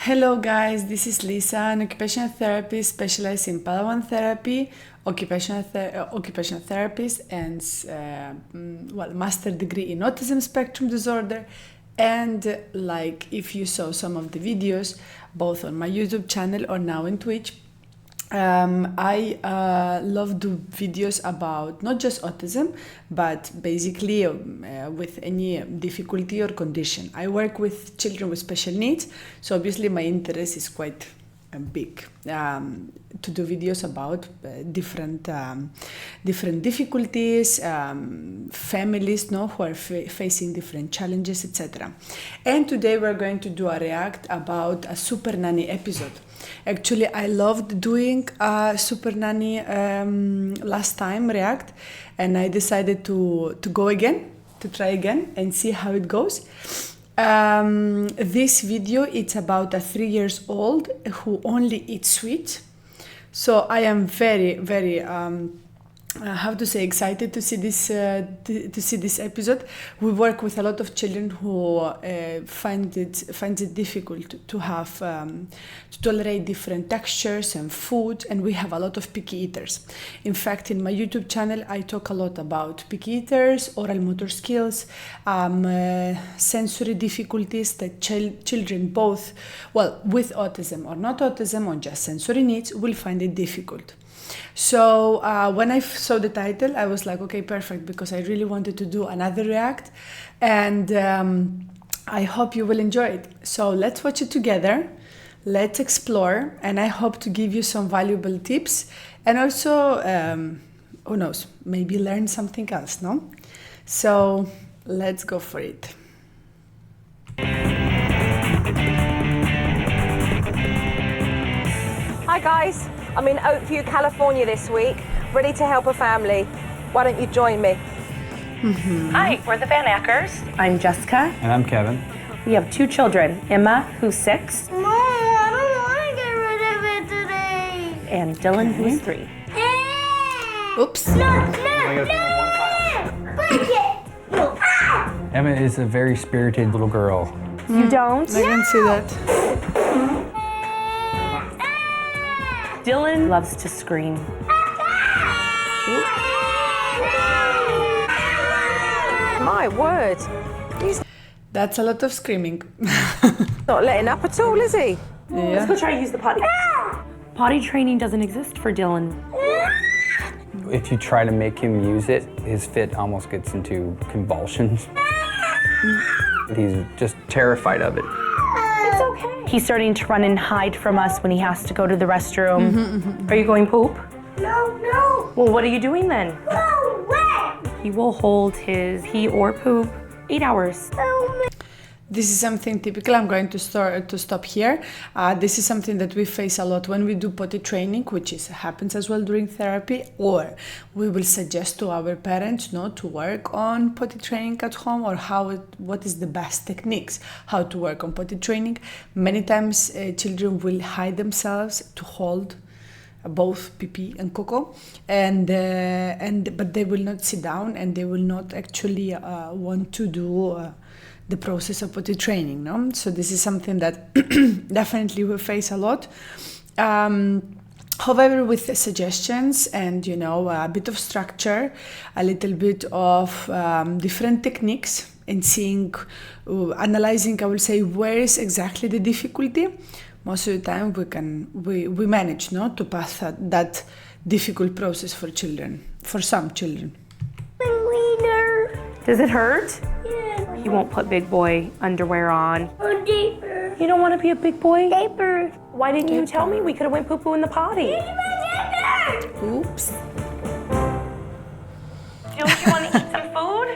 Hello guys, this is Lisa, an occupational therapist specialized in Padawan therapy, occupational therapist, and master degree in autism spectrum disorder. And like if you saw some of the videos, both on my YouTube channel or now in Twitch, I love do videos about not just autism, but basically with any difficulty or condition. I work with children with special needs, so obviously my interest is quite big to do videos about different difficulties, families who are facing different challenges, etc. And today we're going to do a react about a Supernanny episode. Actually, I loved doing Supernanny last time react, and I decided to go again, to try again and see how it goes. This video, it's about a 3-year-old who only eats sweets. So I am very excited to see this episode. We work with a lot of children who finds it difficult to have to tolerate different textures and food, and we have a lot of picky eaters. In fact, in my YouTube channel, I talk a lot about picky eaters, oral motor skills, sensory difficulties that children both, with autism or not autism or just sensory needs, will find it difficult. So when I saw the title, I was like, okay, perfect, because I really wanted to do another react, and I hope you will enjoy it. So let's watch it together, let's explore, and I hope to give you some valuable tips, and also, who knows, maybe learn something else, no? So let's go for it. Hi guys, I'm in Oakview, California this week, ready to help a family. Why don't you join me? Hi, we're the Van Ackers. I'm Jessica. And I'm Kevin. We have 2 children, Emma, who's 6. Mom, I don't want to get rid of it today. And Dylan, who's 3. Oops. No. Break it. No. Ah! Emma is a very spirited little girl. You don't? I can see that. Dylan loves to scream. My word, he's That's a lot of screaming. not letting up at all, is he? Let's go try to use the potty. Potty training doesn't exist for Dylan. If you try to make him use it, his fit almost gets into convulsions. He's just terrified of it. It's okay. He's starting to run and hide from us when he has to go to the restroom. Are you going poop? No. Well, what are you doing then? No way. He will hold his pee or poop 8 hours. This is something typical. I'm going to stop here. This is something that we face a lot when we do potty training, which happens as well during therapy, or we will suggest to our parents to work on potty training at home, or what is the best techniques, how to work on potty training. Many times children will hide themselves to hold both pee and coco, but they will not sit down, and they will not actually want to do the process of potty training, no? So this is something that definitely we face a lot. However, with suggestions and a bit of structure, a little bit of different techniques, and seeing, analyzing, I will say, where is exactly the difficulty. Most of the time we manage to pass that difficult process for some children. Does it hurt? Yeah. You won't put big boy underwear on. Or diaper. You don't want to be a big boy? Diaper. Why didn't you tell me? We could have went poo-poo in the potty. Oops. Dylan, you want to eat some food?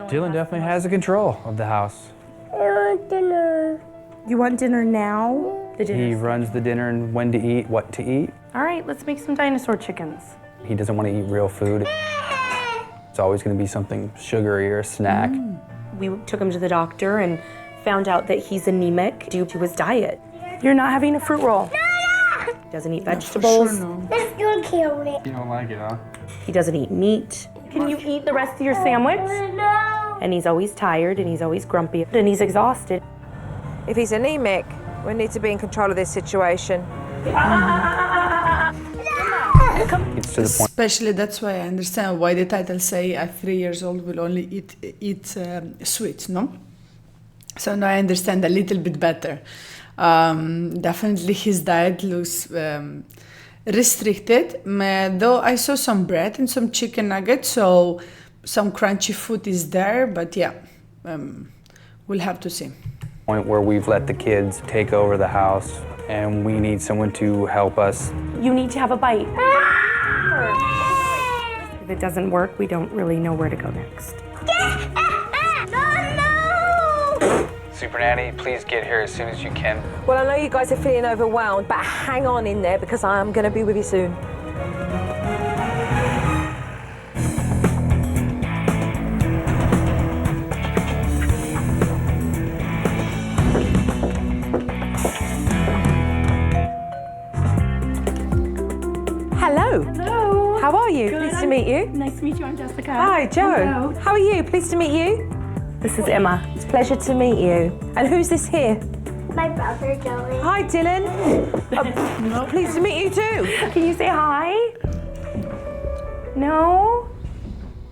Dylan definitely has the control of the house. I want dinner. You want dinner now? He runs the dinner and when to eat, what to eat. All right, let's make some dinosaur chickens. He doesn't want to eat real food. It's always going to be something sugary or a snack. We took him to the doctor and found out that he's anemic due to his diet. You're not having a fruit roll. He doesn't eat vegetables. Sure, no. Let's go kill it. You don't like it, huh? He doesn't eat meat. Can you eat the rest of your sandwich? No. And he's always tired, and he's always grumpy, and he's exhausted. If he's anemic, we need to be in control of this situation. It's to the point. Especially that's why I understand why the title say at 3 years old will only eat sweets, no? So now I understand a little bit better. Definitely his diet looks restricted, though I saw some bread and some chicken nuggets, so some crunchy food is there, but yeah, we'll have to see. Point where we've let the kids take over the house and we need someone to help us. You need to have a bite. If it doesn't work, we don't really know where to go next. Supernanny, please get here as soon as you can. Well, I know you guys are feeling overwhelmed, but hang on in there because I am going to be with you soon. Hello. Hello. How are you? Good. Pleased to meet you. Nice to meet you. I'm Jessica. Hi, Joe. Hello. How are you? Pleased to meet you. This is Emma. It's a pleasure to meet you. And who's this here? My brother, Joey. Hi, Dylan. Pleased to meet you too. Can you say hi? No?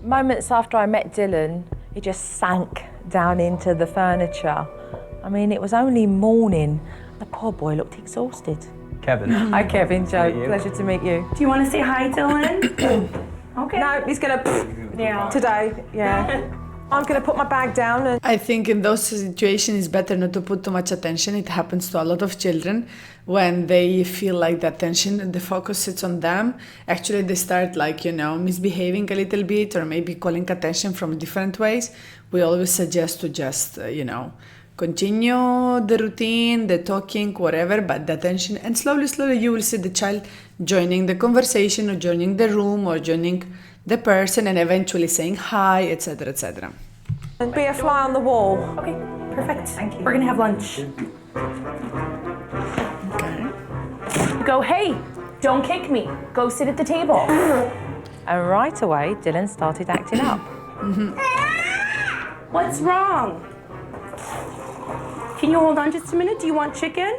Moments after I met Dylan, he just sank down into the furniture. I mean, it was only morning. The poor boy looked exhausted. Kevin. Hi, Kevin, Joe. Meet you. Pleasure to meet you. Do you want to say hi, Dylan? Okay. No, he's gonna Yeah. today. Yeah. I'm gonna put my bag down and I think in those situations it's better not to put too much attention. It happens to a lot of children when they feel like the attention, the focus sits on them. Actually, they start misbehaving a little bit or maybe calling attention from different ways. We always suggest to just, continue the routine, the talking, whatever, but the attention, and slowly you will see the child joining the conversation or joining the room or joining the person and eventually saying hi, etc., etc. and be a fly on the wall. Okay, perfect. Thank you. We're gonna have lunch. Okay. Go, hey, don't kick me. Go sit at the table. And right away, Dylan started acting up. What's wrong? Can you hold on just a minute? Do you want chicken?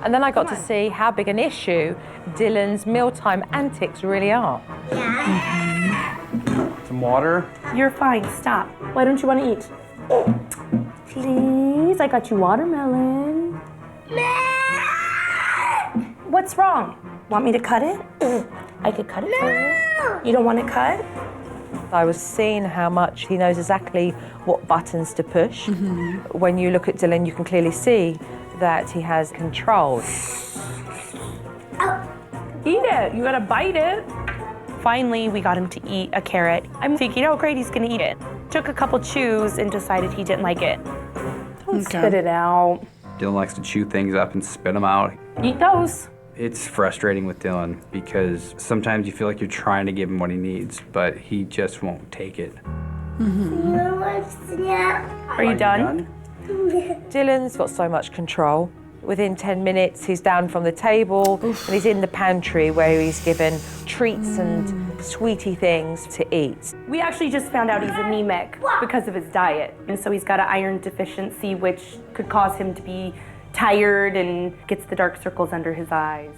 And then I got to see how big an issue Dylan's mealtime antics really are. Some water. You're fine, stop. Why don't you want to eat? Please, I got you watermelon. What's wrong? Want me to cut it? I could cut it for you. You don't want it cut? I was seeing how much he knows exactly what buttons to push. When you look at Dylan, you can clearly see that he has control. Eat it. You gotta bite it. Finally, we got him to eat a carrot. I'm thinking, oh great, he's gonna eat it. Took a couple chews and decided he didn't like it. Don't spit it out. Dylan likes to chew things up and spit them out. Eat those. It's frustrating with Dylan because sometimes you feel like you're trying to give him what he needs, but he just won't take it. Are you done? Dylan's got so much control. Within 10 minutes, he's down from the table and he's in the pantry where he's given treats and sweetie things to eat. We actually just found out he's anemic because of his diet. And so he's got an iron deficiency, which could cause him to be tired and gets the dark circles under his eyes.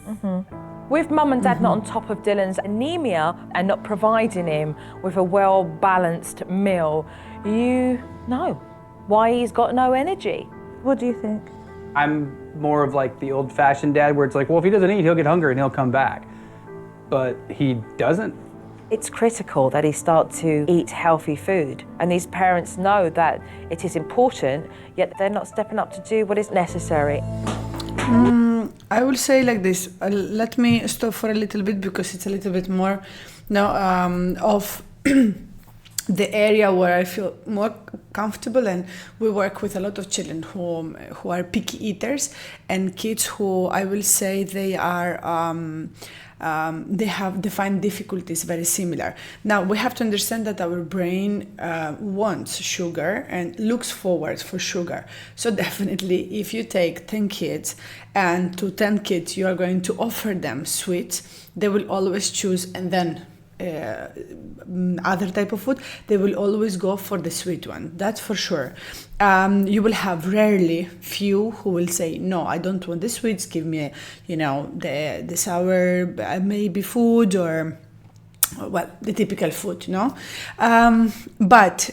With mum and dad not on top of Dylan's anemia and not providing him with a well-balanced meal, you know why he's got no energy. What do you think? I'm more of like the old-fashioned dad where it's like, well, if he doesn't eat, he'll get hungry and he'll come back. But he doesn't. It's critical that he start to eat healthy food. And these parents know that it is important, yet they're not stepping up to do what is necessary. I will say like this. Let me stop for a little bit because it's a little bit more of the area where I feel more comfortable, and we work with a lot of children who are picky eaters and kids who I will say they are they find difficulties very similar. Now we have to understand that our brain wants sugar and looks forward for sugar. So definitely if you take 10 kids and to 10 kids you are going to offer them sweets, they will always choose and then other type of food, they will always go for the sweet one. That's for sure. You will have rarely few who will say, no, I don't want the sweets, give me, the sour maybe food, or well, the typical food, but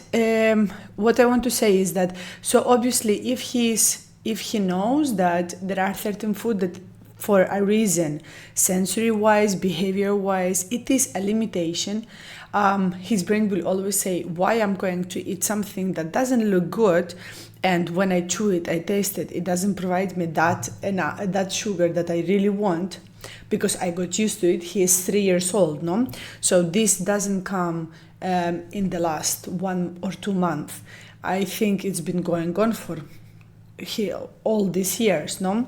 what I want to say is that, so obviously if he knows that there are certain food that for a reason, sensory-wise, behavior-wise, it is a limitation, his brain will always say, why I'm going to eat something that doesn't look good, and when I chew it, I taste it, it doesn't provide me that sugar that I really want, because I got used to it. He is 3 years old, no? So this doesn't come in the last 1 or 2 months. I think it's been going on for all these years, no?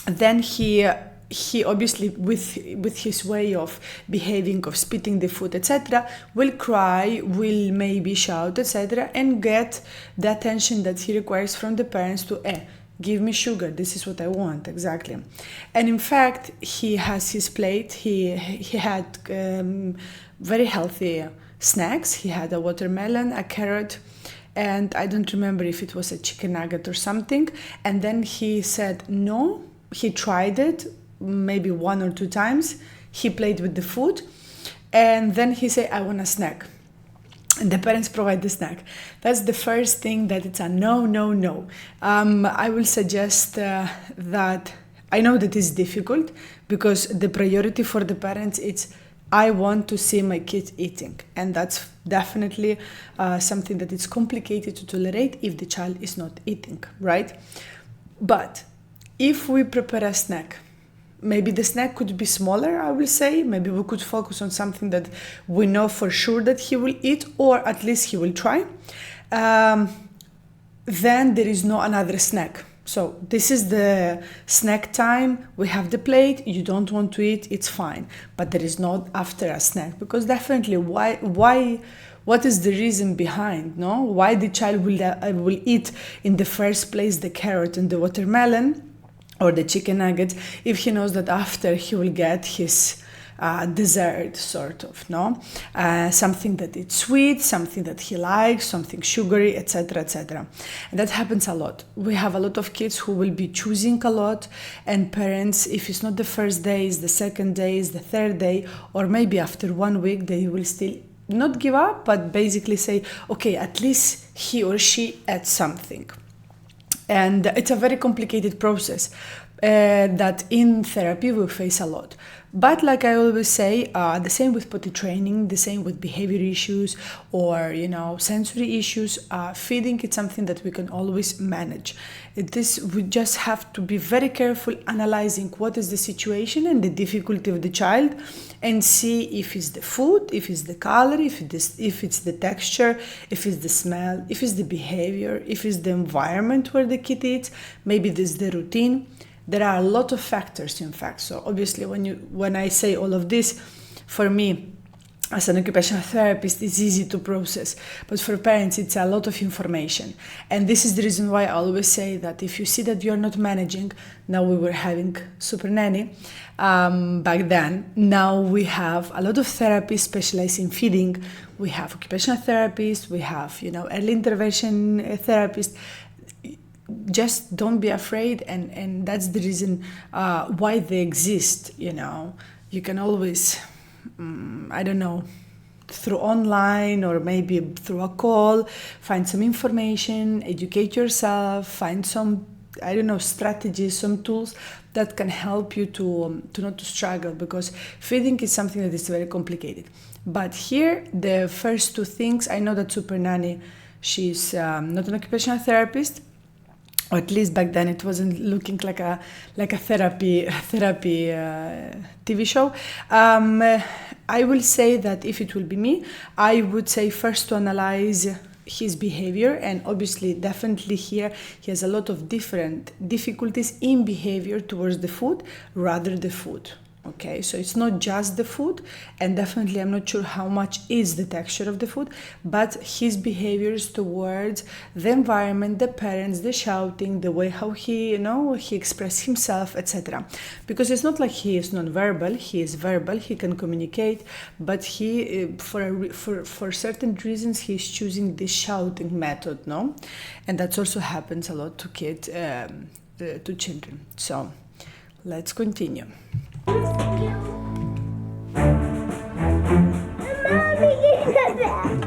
Then he obviously, with his way of behaving, of spitting the food, etc., will cry, will maybe shout, etc., and get the attention that he requires from the parents to, give me sugar, this is what I want, exactly. And in fact, he has his plate, he had very healthy snacks. He had a watermelon, a carrot, and I don't remember if it was a chicken nugget or something. And then he said no, he tried it maybe 1 or 2 times, he played with the food, and then he said, I want a snack. And the parents provide the snack. That's the first thing that it's a no. I will suggest that, I know that it's difficult, because the priority for the parents is, I want to see my kid eating. And that's definitely something that is complicated to tolerate if the child is not eating, right? But if we prepare a snack, maybe the snack could be smaller, I will say. Maybe we could focus on something that we know for sure that he will eat, or at least he will try. Then there is no another snack. So this is the snack time. We have the plate. You don't want to eat, it's fine. But there is not after a snack, because definitely why? What is the reason behind? No, why the child will eat in the first place the carrot and the watermelon, or the chicken nuggets, if he knows that after he will get his dessert, sort of, no? Something that is sweet, something that he likes, something sugary, etc., etc. And that happens a lot. We have a lot of kids who will be choosing a lot, and parents, if it's not the first day, it's the second day, it's the third day, or maybe after 1 week, they will still not give up, but basically say, okay, at least he or she ate something. And it's a very complicated process that in therapy we face a lot. But like I always say, the same with potty training, the same with behavior issues, or sensory issues. Feeding is something that we can always manage. We just have to be very careful analyzing what is the situation and the difficulty of the child, and see if it's the food, if it's the color, if it's the texture, if it's the smell, if it's the behavior, if it's the environment where the kid eats, maybe this is the routine. There are a lot of factors, in fact. So obviously, when I say all of this, for me, as an occupational therapist, it's easy to process. But for parents, it's a lot of information. And this is the reason why I always say that if you see that you're not managing, now we were having Supernanny back then. Now we have a lot of therapists specialized in feeding. We have occupational therapists, we have, early intervention therapists. Just don't be afraid, and that's the reason why they exist. You can always, through online or maybe through a call, find some information, educate yourself, find some, strategies, some tools that can help you to not to struggle, because feeding is something that is very complicated. But here, the first 2 things, I know that Supernanny, she's not an occupational therapist, or at least back then it wasn't looking like a therapy TV show. I will say that if it will be me, I would say first to analyze his behavior, and obviously definitely here he has a lot of different difficulties in behavior towards the food rather the food. Okay, so it's not just the food, and definitely I'm not sure how much is the texture of the food, but his behaviors towards the environment, the parents, the shouting, the way how he, he expresses himself, etc. Because it's not like he is non-verbal, he is verbal, he can communicate, but he, for certain reasons, he is choosing this shouting method, no? And that also happens a lot to kids, to children. So let's continue.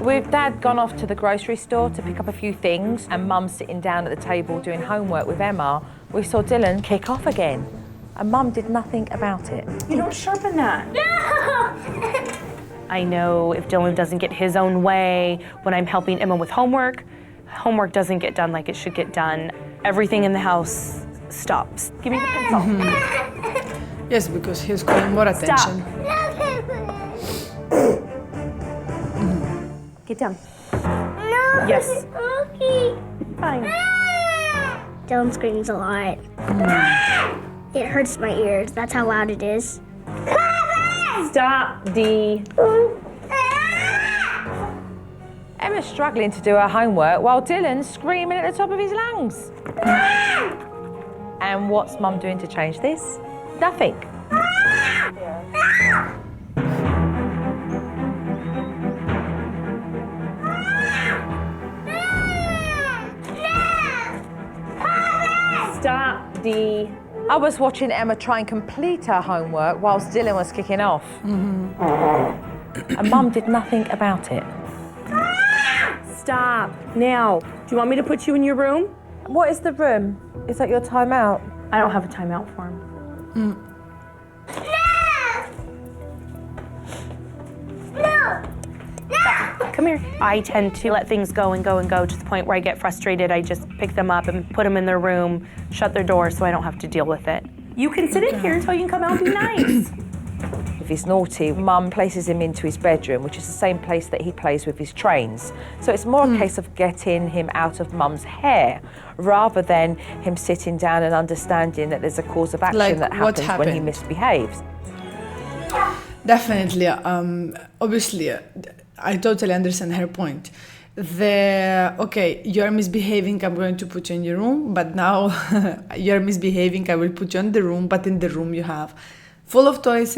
With Dad gone off to the grocery store to pick up a few things and Mum sitting down at the table doing homework with Emma, we saw Dylan kick off again. And Mum did nothing about it. You don't sharpen that. No! I know if Dylan doesn't get his own way when I'm helping Emma with homework doesn't get done like it should get done. Everything in the house stops. Give me the pencil. Yes, because he's calling more attention. Get down. No. Yes. Okay. Fine. Dylan screams a lot. It hurts my ears. That's how loud it is. Stop, Dee. Emma's struggling to do her homework while Dylan's screaming at the top of his lungs. And what's Mum doing to change this? Nothing. Stop, Dee. I was watching Emma try and complete her homework whilst Dylan was kicking off. And Mum did nothing about it. Stop. Now, do you want me to put you in your room? What is the room? Is that your timeout? I don't have a timeout for him. Come here. I tend to let things go and go and go to the point where I get frustrated. I just pick them up and put them in their room, shut their door so I don't have to deal with it. You can sit in here until you can come out and be nice. If he's naughty, Mum places him into his bedroom, which is the same place that he plays with his trains. So it's more a case of getting him out of Mum's hair, rather than him sitting down and understanding that there's a cause of action Like that what happens when he happened? misbehaves. Definitely. Obviously, I totally understand her point. Okay, you're misbehaving, I'm going to put you in your room, but now you're misbehaving, I will put you in the room, but in the room you have full of toys,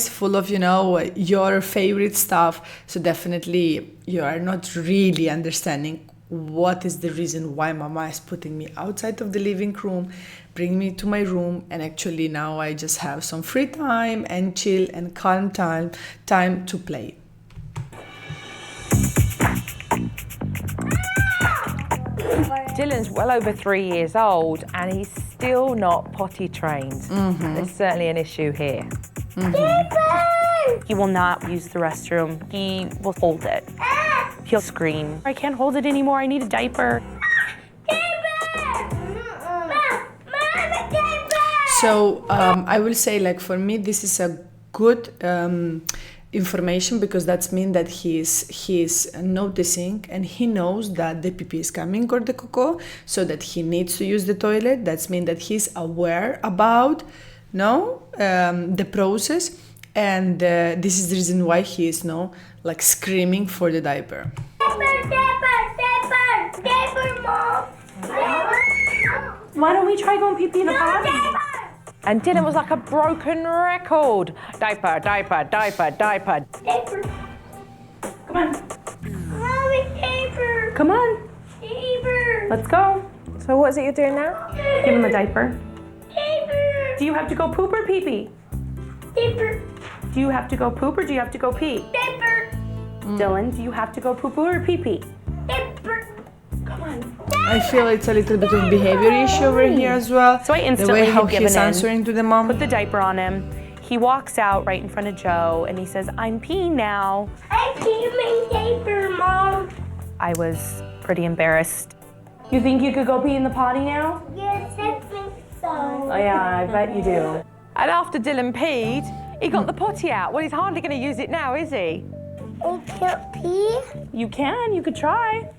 full of, your favorite stuff. So definitely you are not really understanding what is the reason why Mama is putting me outside of the living room, bring me to my room, and actually now I just have some free time and chill and calm time to play. Dylan's well over 3 years old and he's still not potty trained. There's certainly an issue here. He will not use the restroom. He will hold it. He'll scream. I can't hold it anymore. I need a diaper. So I will say, like, for me, this is a good information, because that means that he is noticing and he knows that the pee is coming or the caca, so that he needs to use the toilet. That means that he's aware about the process, and this is the reason why he is screaming for the diaper. Diaper, Mom. Why don't we try going pee-pee in the potty? And Dylan was like a broken record. Diaper, diaper, diaper, diaper. Diaper. Come on. Mommy, diaper. Come on. Diaper. Let's go. So what is it you're doing now? Give him a diaper. Diaper. Do you have to go poop or pee-pee? Diaper. Do you have to go poop or do you have to go pee? Diaper. Dylan, do you have to go poo-poo or pee-pee? Diaper. Come on. I feel it's a little bit of behavior issue over here as well. So I the instantly way how had given he's in. answering to the mom. Put the diaper on him. He walks out right in front of Joe and he says, I'm peeing now. I peed my diaper, Mom. I was pretty embarrassed. You think you could go pee in the potty now? Yes, I think so. Oh yeah, I bet you do. And after Dylan peed, he got the potty out. Well, he's hardly going to use it now, is he? I can't pee. You can, you could try.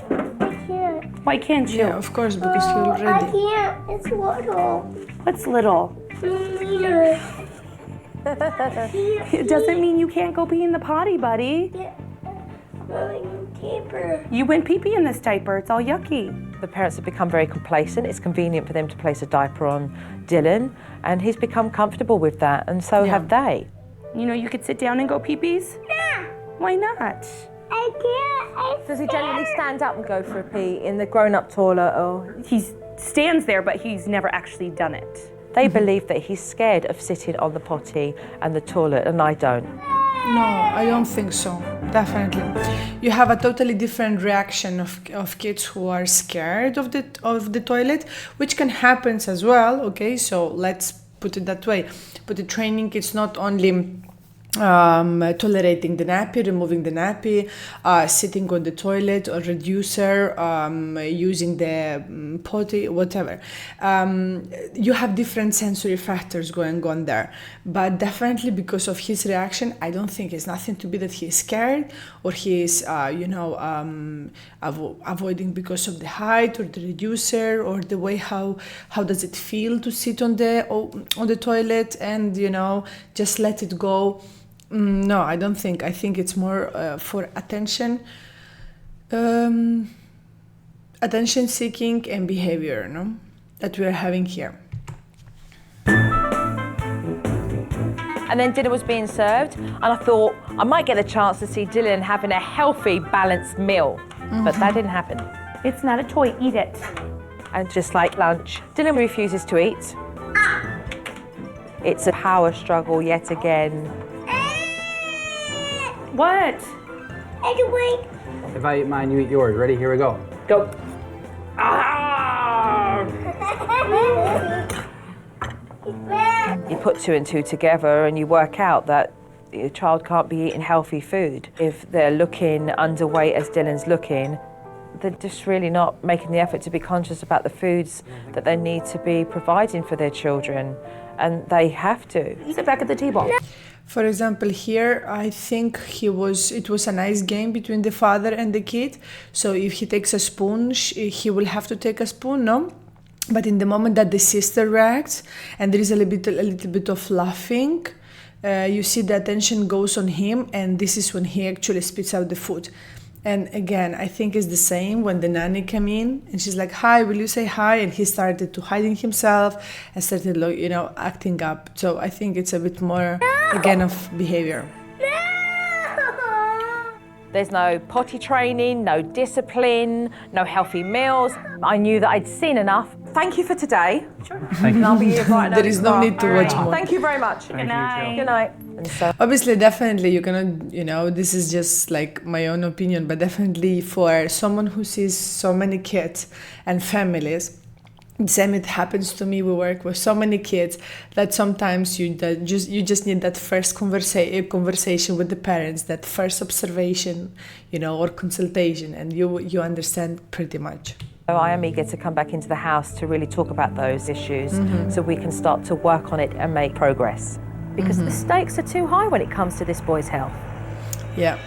I can't. Why can't you? Yeah, of course, because you're I ready. can't. It's little. What's little? Meter. It doesn't mean you can't go pee in the potty, buddy. You went pee-pee in this diaper. It's all yucky. The parents have become very complacent. It's convenient for them to place a diaper on Dylan, and he's become comfortable with that, and so have they. You know, you could sit down and go pee-pees? Yeah. Why not? I can't. Does he generally stand up and go for a pee in the grown-up toilet, or? He stands there, but he's never actually done it. They believe that he's scared of sitting on the potty and the toilet, and I don't. No, I don't think so. Definitely. You have a totally different reaction of kids who are scared of the toilet, which can happen as well, okay? So let's put it that way. Potty training, it's not only tolerating the nappy, removing the nappy, sitting on the toilet or reducer, using the potty, whatever. You have different sensory factors going on there, but definitely because of his reaction, I don't think it's nothing to be that he is scared or he is, avoiding because of the height or the reducer or the way how does it feel to sit on the toilet and just let it go. No, I don't think. I think it's more for attention seeking and behavior, that we are having here. And then dinner was being served, and I thought I might get a chance to see Dylan having a healthy, balanced meal, but that didn't happen. It's not a toy, eat it. And just like lunch, Dylan refuses to eat. It's a power struggle yet again. What? I can wait. If I eat mine, you eat yours. Ready? Here we go. Go. You put two and two together and you work out that your child can't be eating healthy food. If they're looking underweight as Dylan's looking, they're just really not making the effort to be conscious about the foods that they need to be providing for their children, and they have to. Sit back at the table. For example, here, I think it was a nice game between the father and the kid. So if he takes a spoon, he will have to take a spoon, no? But in the moment that the sister reacts and there is a little bit of laughing, you see the attention goes on him, and this is when he actually spits out the food. And again, I think it's the same when the nanny came in and she's like, "Hi, will you say hi?" And he started to hiding himself and started, acting up. So I think it's a bit more, again, of behavior. There's no potty training, no discipline, no healthy meals. I knew that I'd seen enough. Thank you for today. Sure. Thank you. And I'll be here right now. There is no need to watch more. Thank you very much. Good night. Good night. And so, Obviously, definitely, you cannot, this is just like my own opinion, but definitely for someone who sees so many kids and families, the same it happens to me. We work with so many kids that sometimes you just need that first conversation with the parents, that first observation, or consultation, and you understand pretty much. So I am eager to come back into the house to really talk about those issues so we can start to work on it and make progress. Because the stakes are too high when it comes to this boy's health. Yeah.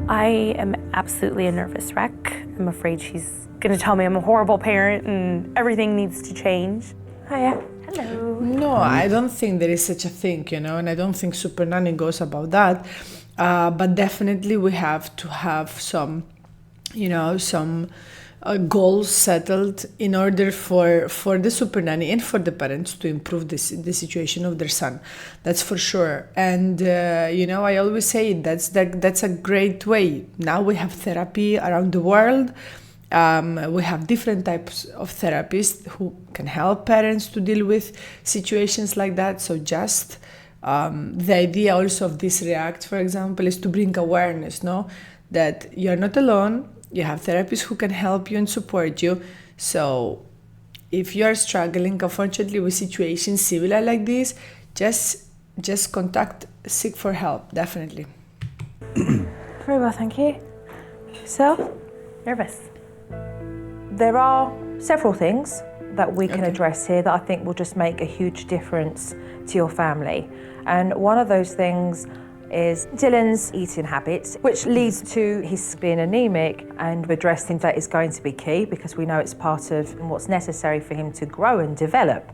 I am absolutely a nervous wreck. I'm afraid she's gonna tell me I'm a horrible parent and everything needs to change. Hiya. Hello. No, I don't think there is such a thing, and I don't think Supernanny goes about that. But definitely we have to have some goals settled in order for the Supernanny and for the parents to improve the situation of their son. That's for sure. And I always say that's a great way. Now we have therapy around the world. We have different types of therapists who can help parents to deal with situations like that. So just the idea also of this React, for example, is to bring awareness, that you're not alone. You have therapists who can help you and support you. So if you are struggling, unfortunately, with situations similar like this, just seek for help, definitely. Very well, thank you. Yourself? Nervous. There are several things that we can address here that I think will just make a huge difference to your family. And one of those things is Dylan's eating habits, which leads to his being anemic, and addressing that is going to be key because we know it's part of what's necessary for him to grow and develop.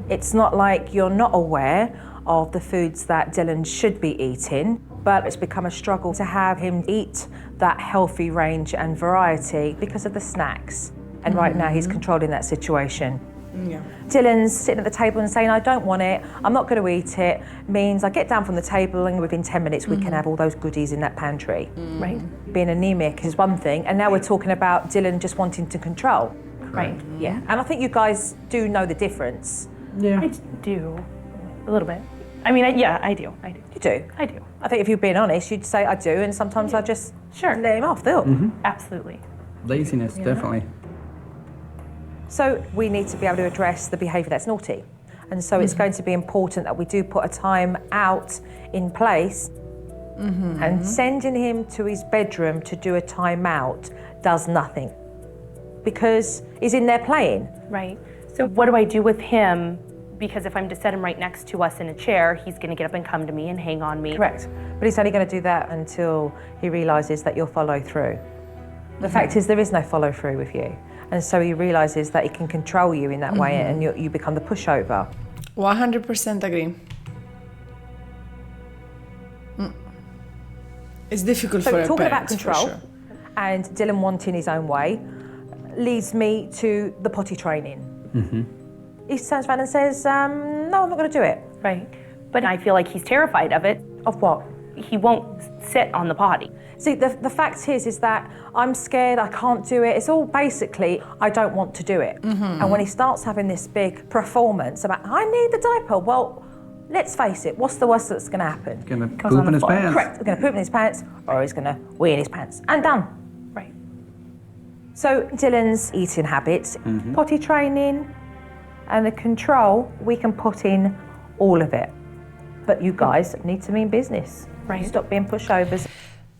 It's not like you're not aware of the foods that Dylan should be eating, but it's become a struggle to have him eat that healthy range and variety because of the snacks. And right now he's controlling that situation. Yeah. Dylan's sitting at the table and saying, I don't want it, I'm not going to eat it, means I get down from the table and within 10 minutes we can have all those goodies in that pantry. Right. Being anemic is one thing, and now we're talking about Dylan just wanting to control. Right. Yeah, and I think you guys do know the difference. Yeah. I do. A little bit. I mean, I do. You do? I do. I think if you're being honest, you'd say I do, and sometimes I just let him off, Phil. Absolutely. Laziness, definitely. So we need to be able to address the behaviour that's naughty. And so it's going to be important that we do put a time out in place, and sending him to his bedroom to do a time out does nothing because he's in there playing. Right. So what do I do with him? Because if I'm to set him right next to us in a chair, he's going to get up and come to me and hang on me. Correct. But he's only going to do that until he realises that you'll follow through. The fact is there is no follow through with you. And so he realises that he can control you in that way, and you become the pushover. 100% agree. It's difficult So for a talking about parent, control, for sure. and Dylan wanting his own way, leads me to the potty training. He turns around and says, no, I'm not going to do it. Right. But I feel like he's terrified of it. Of what? He won't sit on the potty. See, the fact is that I'm scared, I can't do it. It's all basically, I don't want to do it. And when he starts having this big performance about, I need the diaper, well, let's face it, what's the worst that's going to happen? Gonna Goes poop on in the his floor. pants. Correct, he's going to poop in his pants, or he's going to wee in his pants, and done. Right. So Dylan's eating habits, potty training, and the control, we can put in all of it. But you guys need to mean business. Right. Stop being pushovers.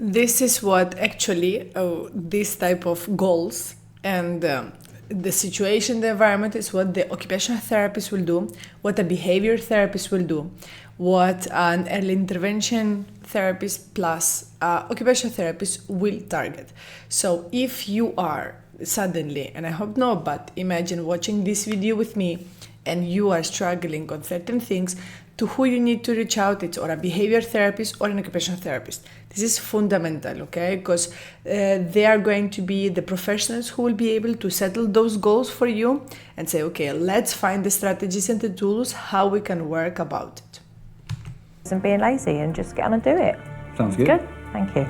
This is what actually this type of goals and the situation, the environment is what the occupational therapist will do, what a behavior therapist will do, what an early intervention therapist plus occupational therapist will target. So if you are suddenly, and I hope not, but imagine watching this video with me and you are struggling on certain things, to who you need to reach out, it's or a behavior therapist or an occupational therapist. This is fundamental, okay? Because they are going to be the professionals who will be able to settle those goals for you and say, okay, let's find the strategies and the tools how we can work about it. And being lazy and just get on and do it. Sounds good. Good. Thank you.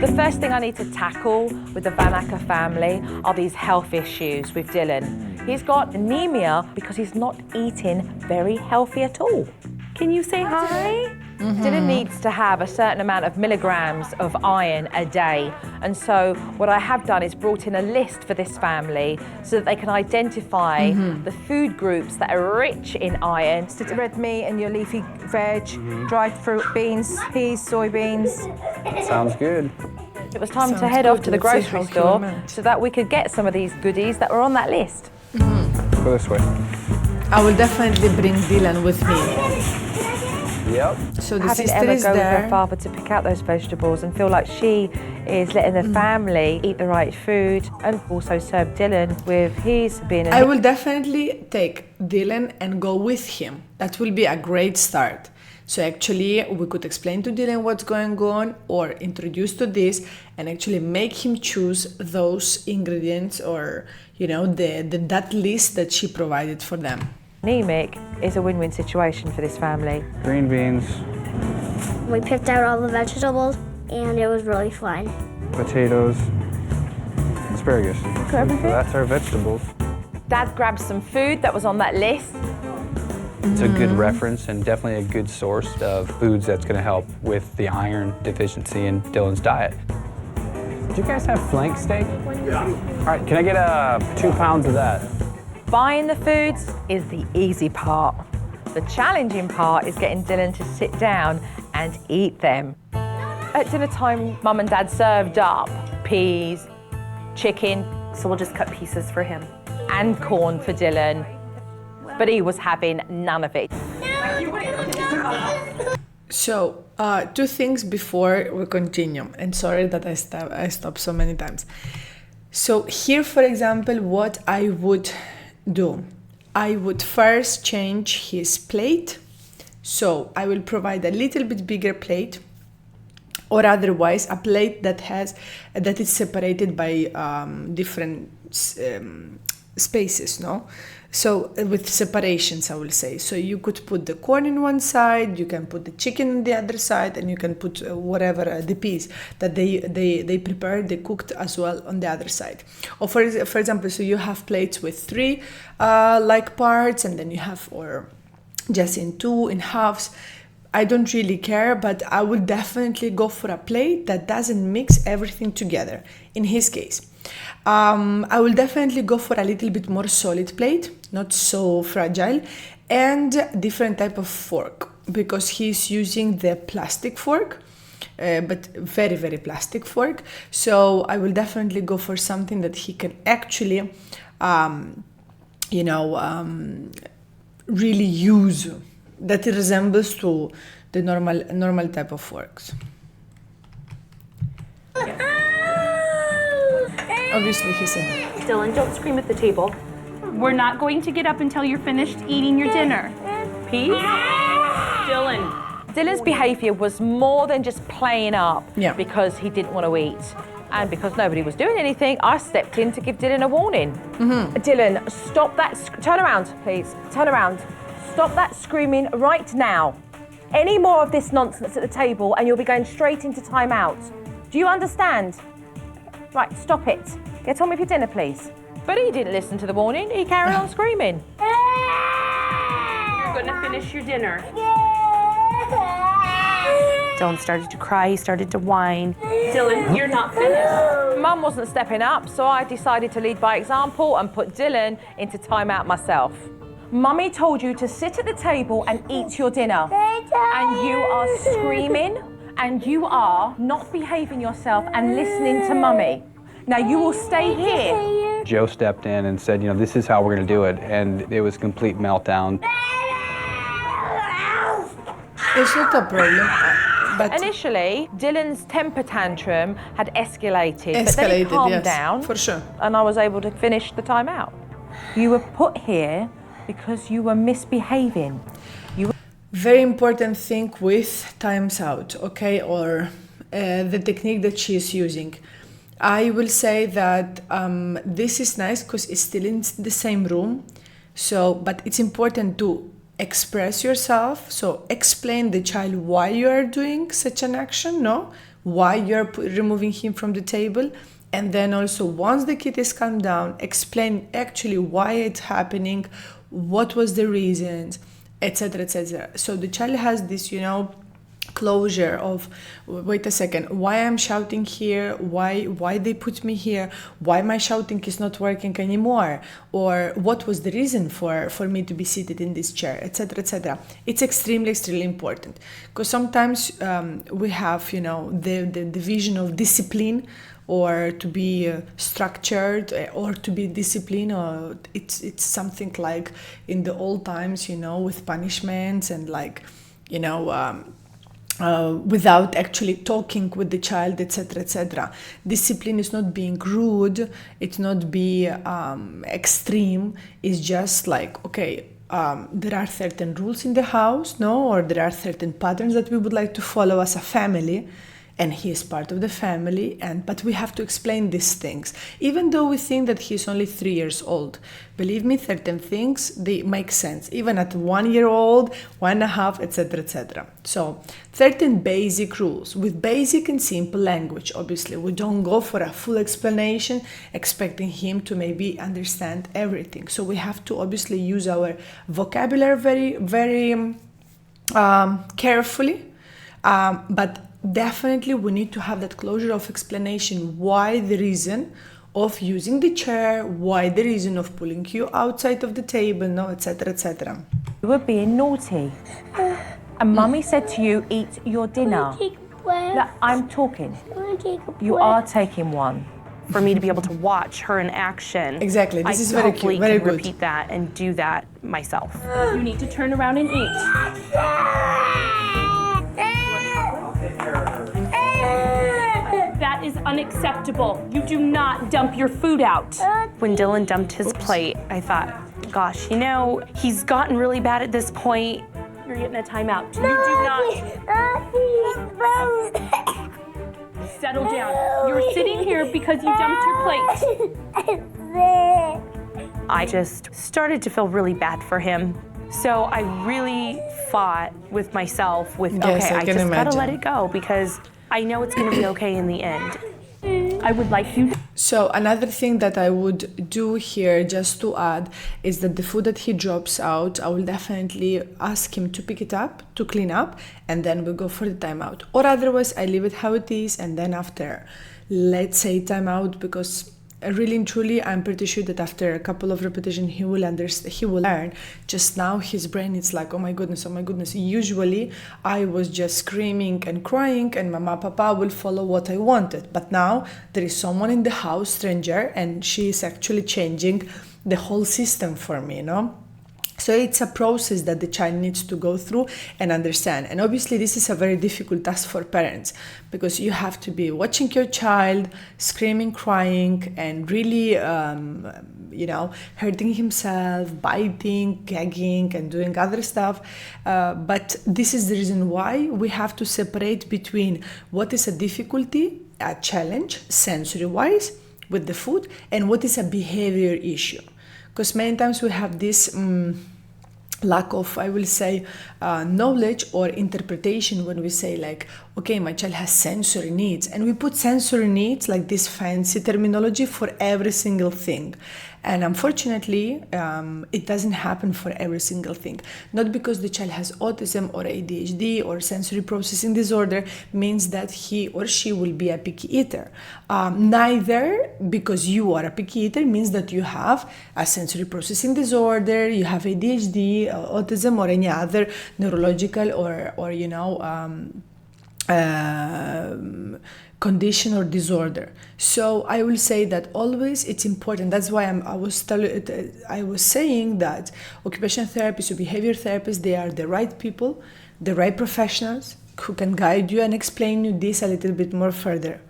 The first thing I need to tackle with the Van Acker family are these health issues with Dylan. He's got anemia because he's not eating very healthy at all. Can you say hi? Dylan needs to have a certain amount of milligrams of iron a day. And so what I have done is brought in a list for this family so that they can identify the food groups that are rich in iron. So red meat and your leafy veg, dried fruit, beans, peas, soybeans. Sounds good. It was time to Sounds head off good. to the Let's see grocery how store he meant. so that we could get some of these goodies that were on that list. Go this way. I will definitely bring Dylan with me. Yep. So the Having sister Emma is go with her there. father to pick out those vegetables and feel like she is letting the family eat the right food, and also serve Dylan with his being I will definitely take Dylan and go with him. That will be a great start. So actually we could explain to Dylan what's going on or introduce to this and actually make him choose those ingredients or, you know, that list that she provided for them. anemic is a win-win situation for this family. Green beans, We picked out all the vegetables, and it was really fun. potatoes, asparagus. So that's our vegetables. Dad grabbed some food that was on that list. It's a good reference and definitely a good source of foods that's going to help with the iron deficiency in Dylan's diet. Do you guys have flank steak? Yeah. All right, can I get 2 pounds of that? Buying the foods is the easy part. The challenging part is getting Dylan to sit down and eat them. At dinner time, Mum and Dad served up peas, chicken, So we'll just cut pieces for him. and corn for Dylan. But he was having none of it. So, two things before we continue, and sorry that I stopped so many times. So here, for example, what I would do, I would first change his plate. So I will provide a little bit bigger plate, or otherwise a plate that is separated by different spaces, no? So with separations, I will say. So you could put the corn in one side, you can put the chicken on the other side, and you can put whatever the piece that they prepared, they cooked as well on the other side. Or for example, so you have plates with 3 like parts, and then you have, or just in 2, in halves. I don't really care, but I would definitely go for a plate that doesn't mix everything together. In his case, I will definitely go for a little bit more solid plate, not so fragile, and different type of fork, because he's using the plastic fork, but very, very plastic fork. So I will definitely go for something that he can actually, really use, that it resembles to the normal type of forks. Obviously, he said, Dylan, don't scream at the table. We're not going to get up until you're finished eating your dinner. Peace? Dylan. Dylan's behaviour was more than just playing up Yeah. because he didn't want to eat. And because nobody was doing anything, I stepped in to give Dylan a warning. Dylan, stop that. Turn around, please. Turn around. Stop that screaming right now. Any more of this nonsense at the table and you'll be going straight into timeout. Do you understand? Right, stop it. Get on with your dinner, please. But he didn't listen to the warning. He carried on screaming. You're gonna finish your dinner. Dylan started to cry, he started to whine. Dylan, you're not finished. Mum wasn't stepping up, so I decided to lead by example and put Dylan into timeout myself. Mummy told you to sit at the table and eat your dinner. And you are screaming and you are not behaving yourself and listening to Mummy. Now you will stay here. Joe stepped in and said, this is how we're going to do it. And it was complete meltdown. it's not a problem, but Initially, Dylan's temper tantrum had escalated, but then he calmed yes, down. for sure. And I was able to finish the timeout. You were put here because you were misbehaving. Very important thing with times out, okay, or the technique that she is using. I will say that this is nice because it's still in the same room. So, but it's important to express yourself. So explain the child why you are doing such an action, no? Why you're removing him from the table. And then also once the kid is calmed down, explain actually why it's happening, what was the reasons, etc., etc. So the child has this, closure of, wait a second, why I'm shouting here, why they put me here, why my shouting is not working anymore, or what was the reason for me to be seated in this chair, etc., etc. It's extremely important because sometimes we have, the vision of discipline, or to be structured, or to be disciplined, or it's something like in the old times, with punishments and without actually talking with the child, etc., etc. Discipline is not being rude, it's not be extreme, it's just like, okay, there are certain rules in the house, or there are certain patterns that we would like to follow as a family, and he is part of the family, but we have to explain these things. Even though we think that he's only 3 years old, believe me, certain things, they make sense, even at 1 year old, 1.5, etc., etc. So, certain basic rules with basic and simple language. Obviously, we don't go for a full explanation, expecting him to maybe understand everything. So we have to obviously use our vocabulary very, very carefully, but definitely we need to have that closure of explanation, why the reason of using the chair, why the reason of pulling you outside of the table, etc., etc. You were being naughty. And Mummy said to you, eat your dinner. Look, I'm talking. You are taking one. for me to be able to watch her in action. Exactly, this I is very hopefully cute, very can good. repeat that and do that myself. You need to turn around and eat. That is unacceptable. You do not dump your food out. When Dylan dumped his plate, I thought, gosh, you know, he's gotten really bad at this point. You're getting a timeout. You do not settle down. You're sitting here because you dumped your plate. I just started to feel really bad for him. So I really fought with myself with, Yes, okay, I I can just gotta let imagine. it go because I know it's gonna be okay in the end. I would like you to So another thing that I would do here, just to add, is that the food that he drops out, I will definitely ask him to pick it up, to clean up, and then we go for the timeout. Or otherwise, I leave it how it is, and then after, let's say timeout, because really and truly, I'm pretty sure that after a couple of repetitions, he will understand, he will learn. Just now, his brain is like, oh my goodness, oh my goodness. Usually, I was just screaming and crying, and Mama, Papa will follow what I wanted. But now, there is someone in the house, stranger, and she is actually changing the whole system for me, you know? So it's a process that the child needs to go through and understand. And obviously this is a very difficult task for parents because you have to be watching your child screaming, crying, and really, hurting himself, biting, gagging, and doing other stuff. But this is the reason why we have to separate between what is a difficulty, a challenge, sensory-wise, with the food, and what is a behavior issue. Because many times we have this lack of, I will say, knowledge or interpretation when we say like, okay, my child has sensory needs. And we put sensory needs, like this fancy terminology, for every single thing. And unfortunately, it doesn't happen for every single thing. Not because the child has autism or ADHD or sensory processing disorder means that he or she will be a picky eater. Neither because you are a picky eater means that you have a sensory processing disorder, you have ADHD, autism, or any other neurological or condition or disorder. So I will say that always it's important. That's why I was saying that occupational therapists or behavior therapists, they are the right people, the right professionals who can guide you and explain you this a little bit more further.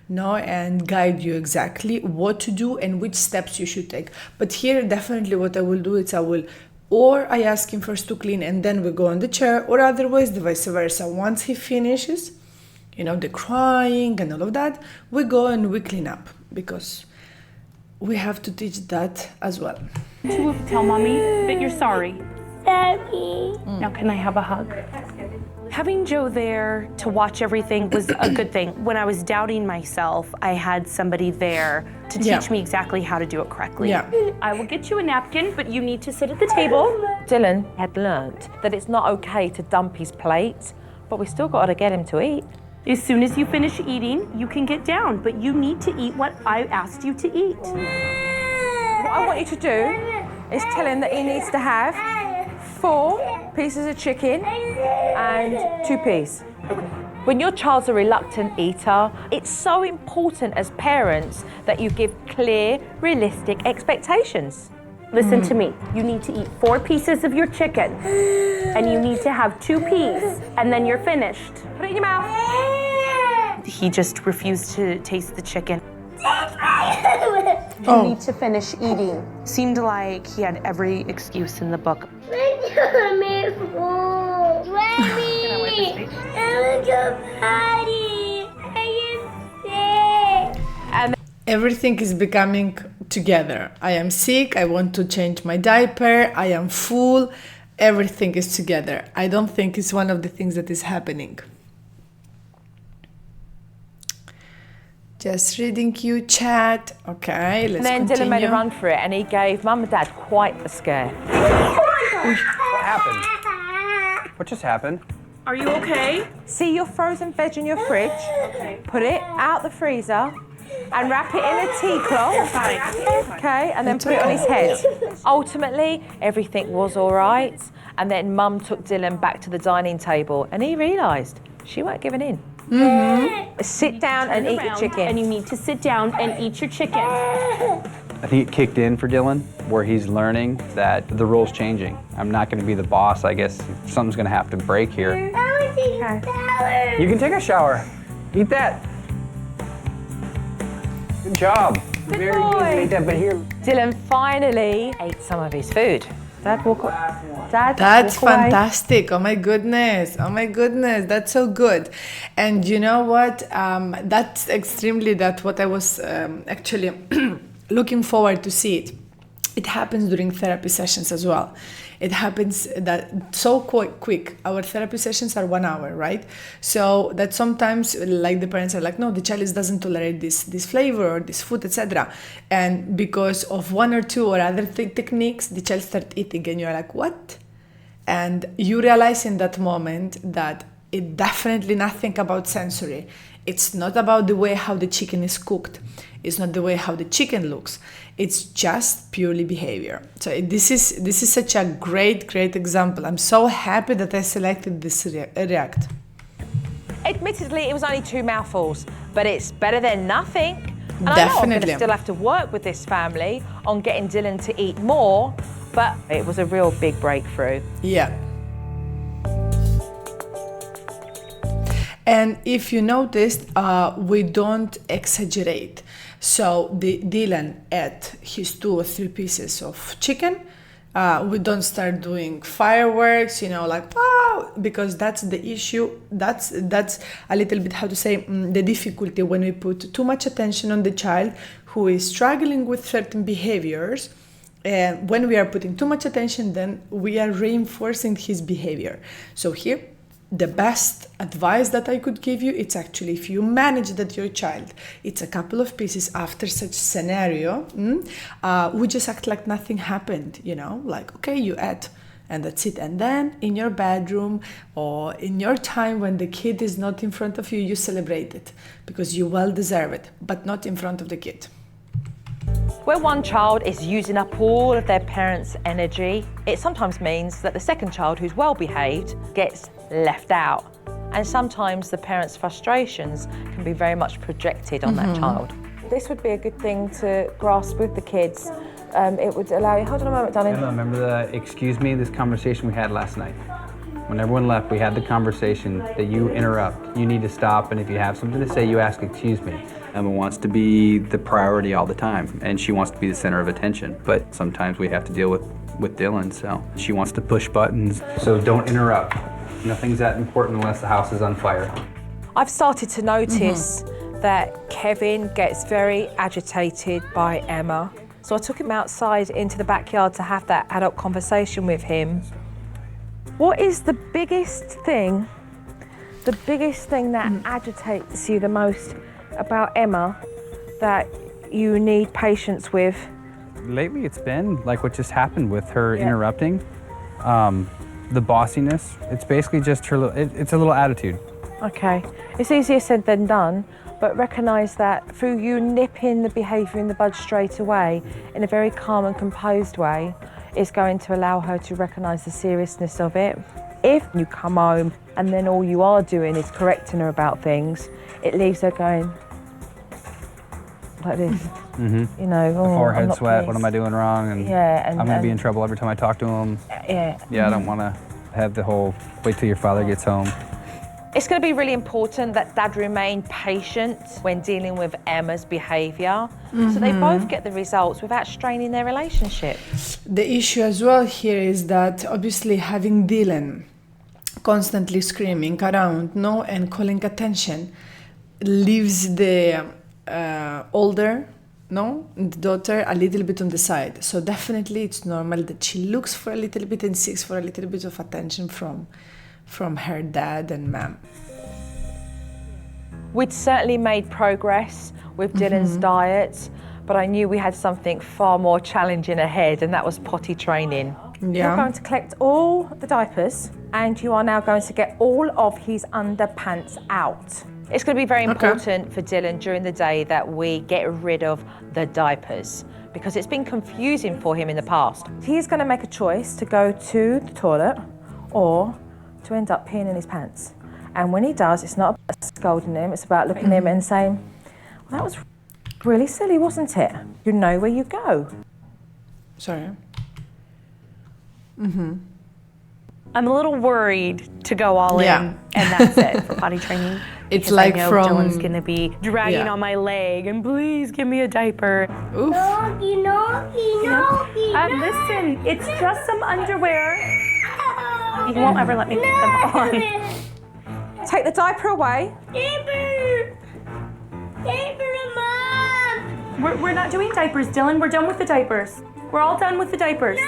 No, and guide you exactly what to do and which steps you should take. But here definitely what I will do is I ask him first to clean and then we go on the chair, or otherwise the vice versa. Once he finishes, the crying and all of that, we go and we clean up because we have to teach that as well. To tell mommy that you're sorry. Daddy. Now can I have a hug? Having Joe there to watch everything was a good thing. When I was doubting myself, I had somebody there to teach me exactly how to do it correctly. Yeah. I will get you a napkin, but you need to sit at the table. Dylan had learnt that it's not okay to dump his plate, but we still got to get him to eat. As soon as you finish eating, you can get down, but you need to eat what I asked you to eat. What I want you to do is tell him that he needs to have 4 pieces of chicken and 2 peas. When your child's a reluctant eater, it's so important as parents that you give clear, realistic expectations. Listen to me. You need to eat 4 pieces of your chicken, and you need to have 2 peas, and then you're finished. Put it in your mouth. He just refused to taste the chicken. You need to finish eating. Seemed like he had every excuse in the book. Mommy, full. Mommy, I want to potty. I am sick. Everything is becoming together. I am sick, I want to change my diaper, I am full, everything is together. I don't think it's one of the things that is happening. Just reading you chat. Okay, let's And then continue. Dylan made a run for it and he gave Mum and Dad quite a scare. What happened? What just happened? Are you okay? See your frozen veg in your fridge, put it out the freezer and wrap it in a tea cloth, okay, and then put it on his head. Ultimately, everything was all right, and then Mum took Dylan back to the dining table and he realised she weren't giving in. Sit down and eat your chicken. And you need to sit down and eat your chicken. I think it kicked in for Dylan, where he's learning that the role's changing. I'm not going to be the boss. I guess something's going to have to break here. Okay. You can take a shower. Eat that. Good job. Very good. Eat that, but here. Dylan finally ate some of his food. Dad, walk away. Dad, That's walk away. fantastic. Oh my goodness. Oh my goodness. That's so good. And you know what? That's extremely what I was actually looking forward to see it. It happens during therapy sessions as well. It happens that so quick. Our therapy sessions are 1 hour, right? So that sometimes, like, the parents are like, no, the child doesn't tolerate this flavor or this food, etc. And because of one or two or other techniques, the child starts eating, and you're like, what? And you realize in that moment that it definitely nothing about sensory. It's not about the way how the chicken is cooked. It's not the way how the chicken looks. It's just purely behavior. So this is such a great example. I'm so happy that I selected this React. Admittedly, it was only 2 mouthfuls, but it's better than nothing. And I know I'm Definitely. going to still have to work with this family on getting Dylan to eat more, but it was a real big breakthrough. Yeah. And if you noticed, we don't exaggerate. So Dylan ate his 2 or 3 pieces of chicken. We don't start doing fireworks, like, wow, because that's the issue. That's a little bit, how to say, the difficulty when we put too much attention on the child who is struggling with certain behaviors. And when we are putting too much attention, then we are reinforcing his behavior. So here, the best advice that I could give you, it's actually, if you manage that your child eats a couple of pieces after such scenario, we just act like nothing happened, like, okay, you ate and that's it. And then in your bedroom or in your time when the kid is not in front of you, you celebrate it because you well deserve it, but not in front of the kid. Where one child is using up all of their parents' energy, it sometimes means that the second child, who's well behaved, gets left out. And sometimes the parents' frustrations can be very much projected on that child. This would be a good thing to grasp with the kids. It would allow you, hold on a moment, darling. Emma, remember this conversation we had last night? When everyone left, we had the conversation that you interrupt. You need to stop, and if you have something to say, you ask, excuse me. Emma wants to be the priority all the time, and she wants to be the center of attention. But sometimes we have to deal with Dylan, so she wants to push buttons. So don't interrupt. Nothing's that important unless the house is on fire. I've started to notice that Kevin gets very agitated by Emma. So I took him outside into the backyard to have that adult conversation with him. What is the biggest thing that agitates you the most about Emma that you need patience with? Lately it's been like what just happened with her interrupting. The bossiness, it's basically just her, it's a little attitude. Okay, it's easier said than done, but recognise that through you nipping the behaviour in the bud straight away in a very calm and composed way is going to allow her to recognise the seriousness of it. If you come home and then all you are doing is correcting her about things, it leaves her going like this. Forehead sweat, pleased. what am I doing wrong? And I'm gonna be in trouble every time I talk to him. Yeah. I don't wanna have the whole, wait till your father gets home. It's going to be really important that Dad remain patient when dealing with Emma's behaviour, so they both get the results without straining their relationship. The issue as well here is that obviously having Dylan constantly screaming around, and calling attention leaves the older, the daughter a little bit on the side. So definitely it's normal that she looks for a little bit and seeks for a little bit of attention from her dad and mom. We'd certainly made progress with Dylan's diet, but I knew we had something far more challenging ahead, and that was potty training. You're going to collect all the diapers, and you are now going to get all of his underpants out. It's going to be very important for Dylan during the day that we get rid of the diapers, because it's been confusing for him in the past. He's going to make a choice to go to the toilet or to end up peeing in his pants. And when he does, it's not about scolding him, it's about looking at him and saying, well, that was really silly, wasn't it? You know where you go. Sorry. I'm a little worried to go all in, and that's it for potty training. It's because like I know from Dylan's gonna be dragging on my leg and please give me a diaper. Oof. Noggy, noggy, noggy, noggy. Listen, it's just some underwear. He won't ever let me put them on. Take the diaper away. Diaper! Diaper, Mom! We're not doing diapers, Dylan. We're done with the diapers. We're all done with the diapers.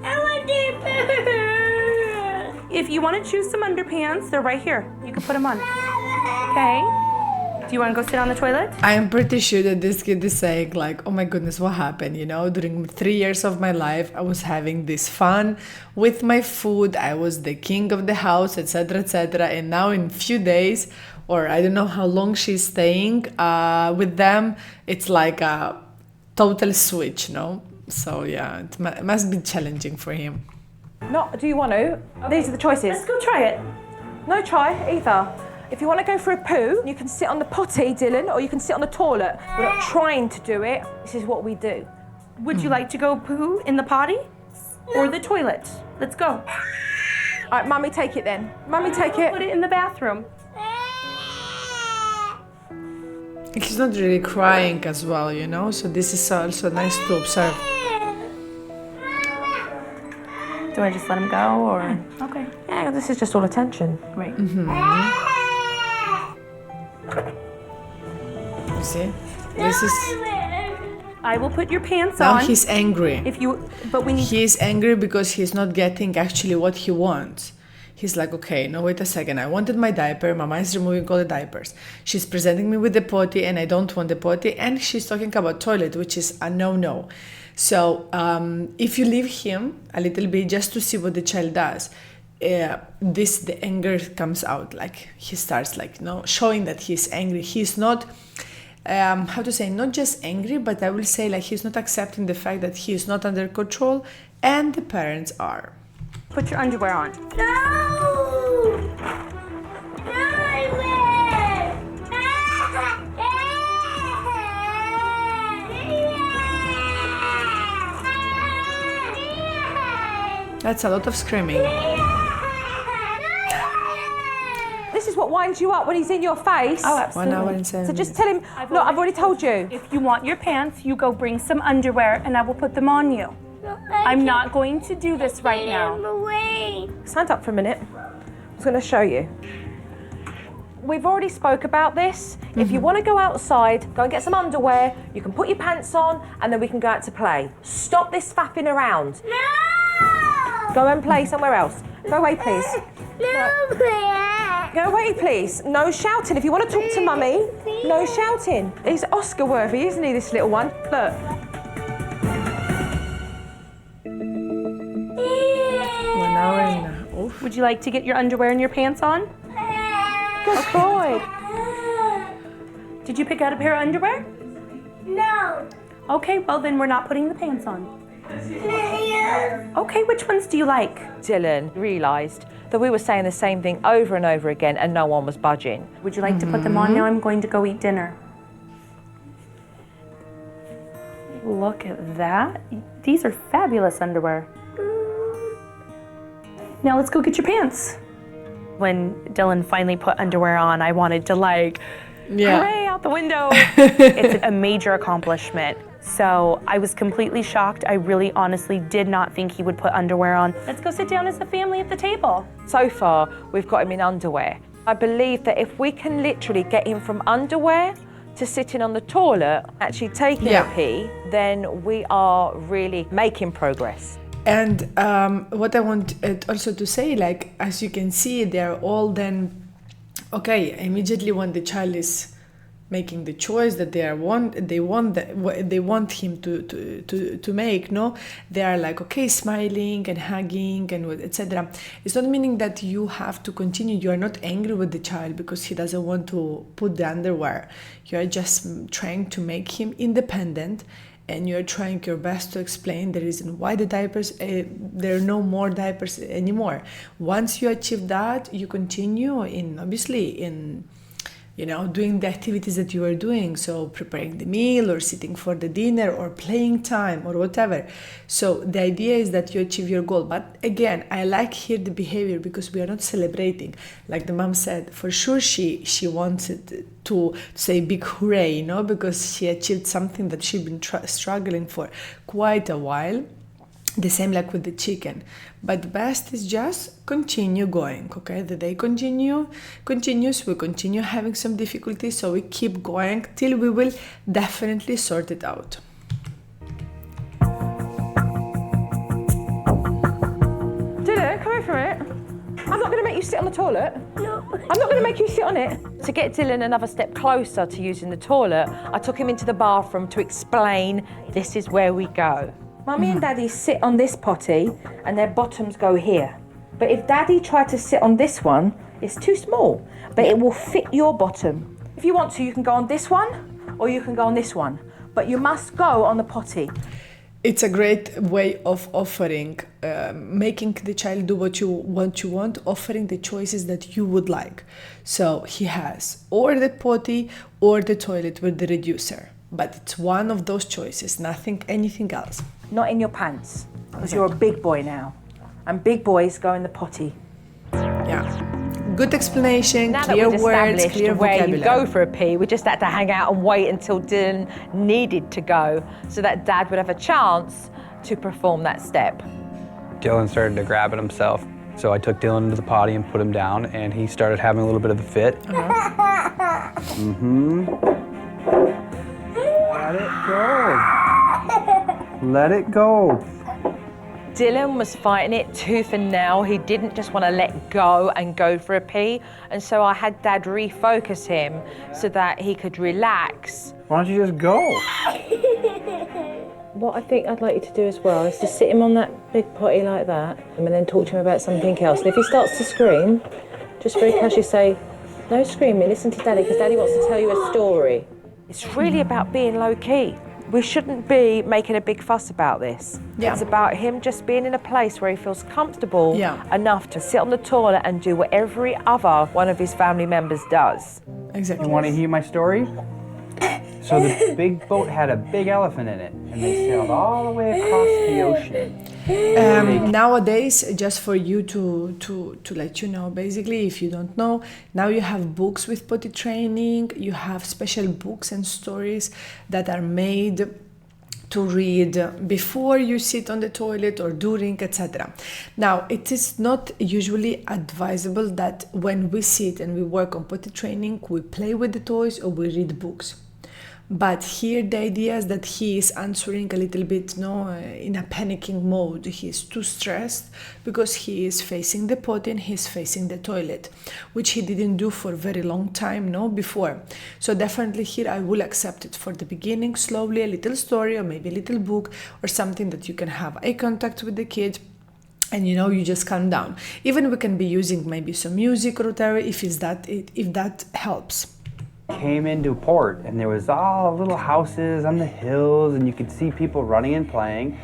I want diaper! If you want to choose some underpants, they're right here. You can put them on. Okay? Do you want to go sit on the toilet? I'm pretty sure that this kid is saying like, oh my goodness, what happened? You know, during 3 years of my life, I was having this fun with my food. I was the king of the house, etc., etc. And now in few days, or I don't know how long she's staying with them, it's like a total switch, no? So yeah, it must be challenging for him. Not, do you want to? These are the choices. Let's go try it. No try either. If you want to go for a poo, you can sit on the potty, Dylan, or you can sit on the toilet. We're not trying to do it. This is what we do. Would you like to go poo in the potty or the toilet? Let's go. All right, Mummy, take it then. Mummy, take it. Put it in the bathroom. He's not really crying as well, you know, so this is also nice to observe. Do I just let him go or? Okay. Yeah, this is just all attention. Right. You see? This is... I will put your pants Now on. he's angry. But we need. He's angry because he's not getting actually what he wants. He's like, okay, no, wait a second. I wanted my diaper. Mama is removing all the diapers. She's presenting me with the potty and I don't want the potty. And she's talking about toilet, which is a no-no. So if you leave him a little bit just to see what the child does, the anger comes out. Like he starts like, showing that he's angry. He's not, how to say, not just angry, but I will say like he's not accepting the fact that he is not under control and the parents are. Put your underwear on. No! No, I will! That's a lot of screaming. This is what winds you up when he's in your face. Oh, absolutely. 1 hour and 7 So just minutes. tell him, look, I've already told you. If you want your pants, you go bring some underwear and I will put them on you. I'm not going to do this right now. Stand up for a minute. I was going to show you. We've already spoke about this. If you want to go outside, go and get some underwear. You can put your pants on and then we can go out to play. Stop this faffing around. No! Go and play somewhere else. Go away, please. No, Go away, please. No shouting. If you want to talk to Mummy, no shouting. He's Oscar worthy, isn't he, this little one? Look. 1 hour and oof. Would you like to get your underwear and your pants on? Good boy. Did you pick out a pair of underwear? No! Okay, well then we're not putting the pants on. Okay, which ones do you like? Dylan realised that we were saying the same thing over and over again and no one was budging. Would you like to put them on now? I'm going to go eat dinner. Look at that. These are fabulous underwear. Now let's go get your pants. When Dylan finally put underwear on, I wanted to hooray, out the window. It's a major accomplishment. So I was completely shocked. I really honestly did not think he would put underwear on. Let's go sit down as a family at the table. So far, we've got him in underwear. I believe that if we can literally get him from underwear to sitting on the toilet, actually taking a pee, then we are really making progress. And what I want also to say, like, as you can see, they're all then, okay, immediately when the child is making the choice that they want him to make, they are like, okay, smiling and hugging and etc. It's not meaning that you have to continue. You are not angry with the child because he doesn't want to put the underwear. You are just trying to make him independent and you're trying your best to explain the reason why the diapers, there are no more diapers anymore. Once you achieve that, you continue in doing the activities that you are doing, so preparing the meal or sitting for the dinner or playing time or whatever. So the idea is that you achieve your goal. But again, I like here the behavior, because we are not celebrating. Like the mom said, for sure she wanted to say big hooray, because she achieved something that she'd been struggling for quite a while. The same like with the chicken. But the best is just continue going, okay? The day continues, we continue having some difficulties, so we keep going till we will definitely sort it out. Dylan, come here for it. I'm not going to make you sit on the toilet. No. I'm not going to make you sit on it. To get Dylan another step closer to using the toilet, I took him into the bathroom to explain this is where we go. Mummy and Daddy sit on this potty and their bottoms go here. But if Daddy tried to sit on this one, it's too small, but it will fit your bottom. If you want to, you can go on this one or you can go on this one, but you must go on the potty. It's a great way of offering, making the child do what you want, offering the choices that you would like. So he has or the potty or the toilet with the reducer. But it's one of those choices, anything else. Not in your pants, because you're a big boy now. And big boys go in the potty. Yeah. Good explanation, Now clear that we've words, established clear where vocabulary. you go for a pee, we just had to hang out and wait until Dylan needed to go so that Dad would have a chance to perform that step. Dylan started to grab at himself, so I took Dylan into the potty and put him down, and he started having a little bit of a fit. Let it go. Let it go. Dylan was fighting it tooth and nail. He didn't just want to let go and go for a pee. And so I had Dad refocus him so that he could relax. Why don't you just go? What I think I'd like you to do as well is to sit him on that big potty like that and then talk to him about something else. And if he starts to scream, just very casually say, no screaming, listen to Daddy, because Daddy wants to tell you a story. It's really about being low-key. We shouldn't be making a big fuss about this. Yeah. It's about him just being in a place where he feels comfortable enough to sit on the toilet and do what every other one of his family members does. Exactly. You want to hear my story? So the big boat had a big elephant in it, and they sailed all the way across the ocean. Nowadays, just for you to let you know, basically, if you don't know, now you have books with potty training, you have special books and stories that are made to read before you sit on the toilet or during, etc. Now, it is not usually advisable that when we sit and we work on potty training, we play with the toys or we read books. But here the idea is that he is answering a little bit in a panicking mode. He is too stressed because he is facing the potty and he's facing the toilet, which he didn't do for a very long time before. So definitely here I will accept it for the beginning, slowly, a little story or maybe a little book or something that you can have eye contact with the kid. And you just calm down. Even we can be using maybe some music or whatever if that helps. Came into port, and there was all little houses on the hills, and you could see people running and playing,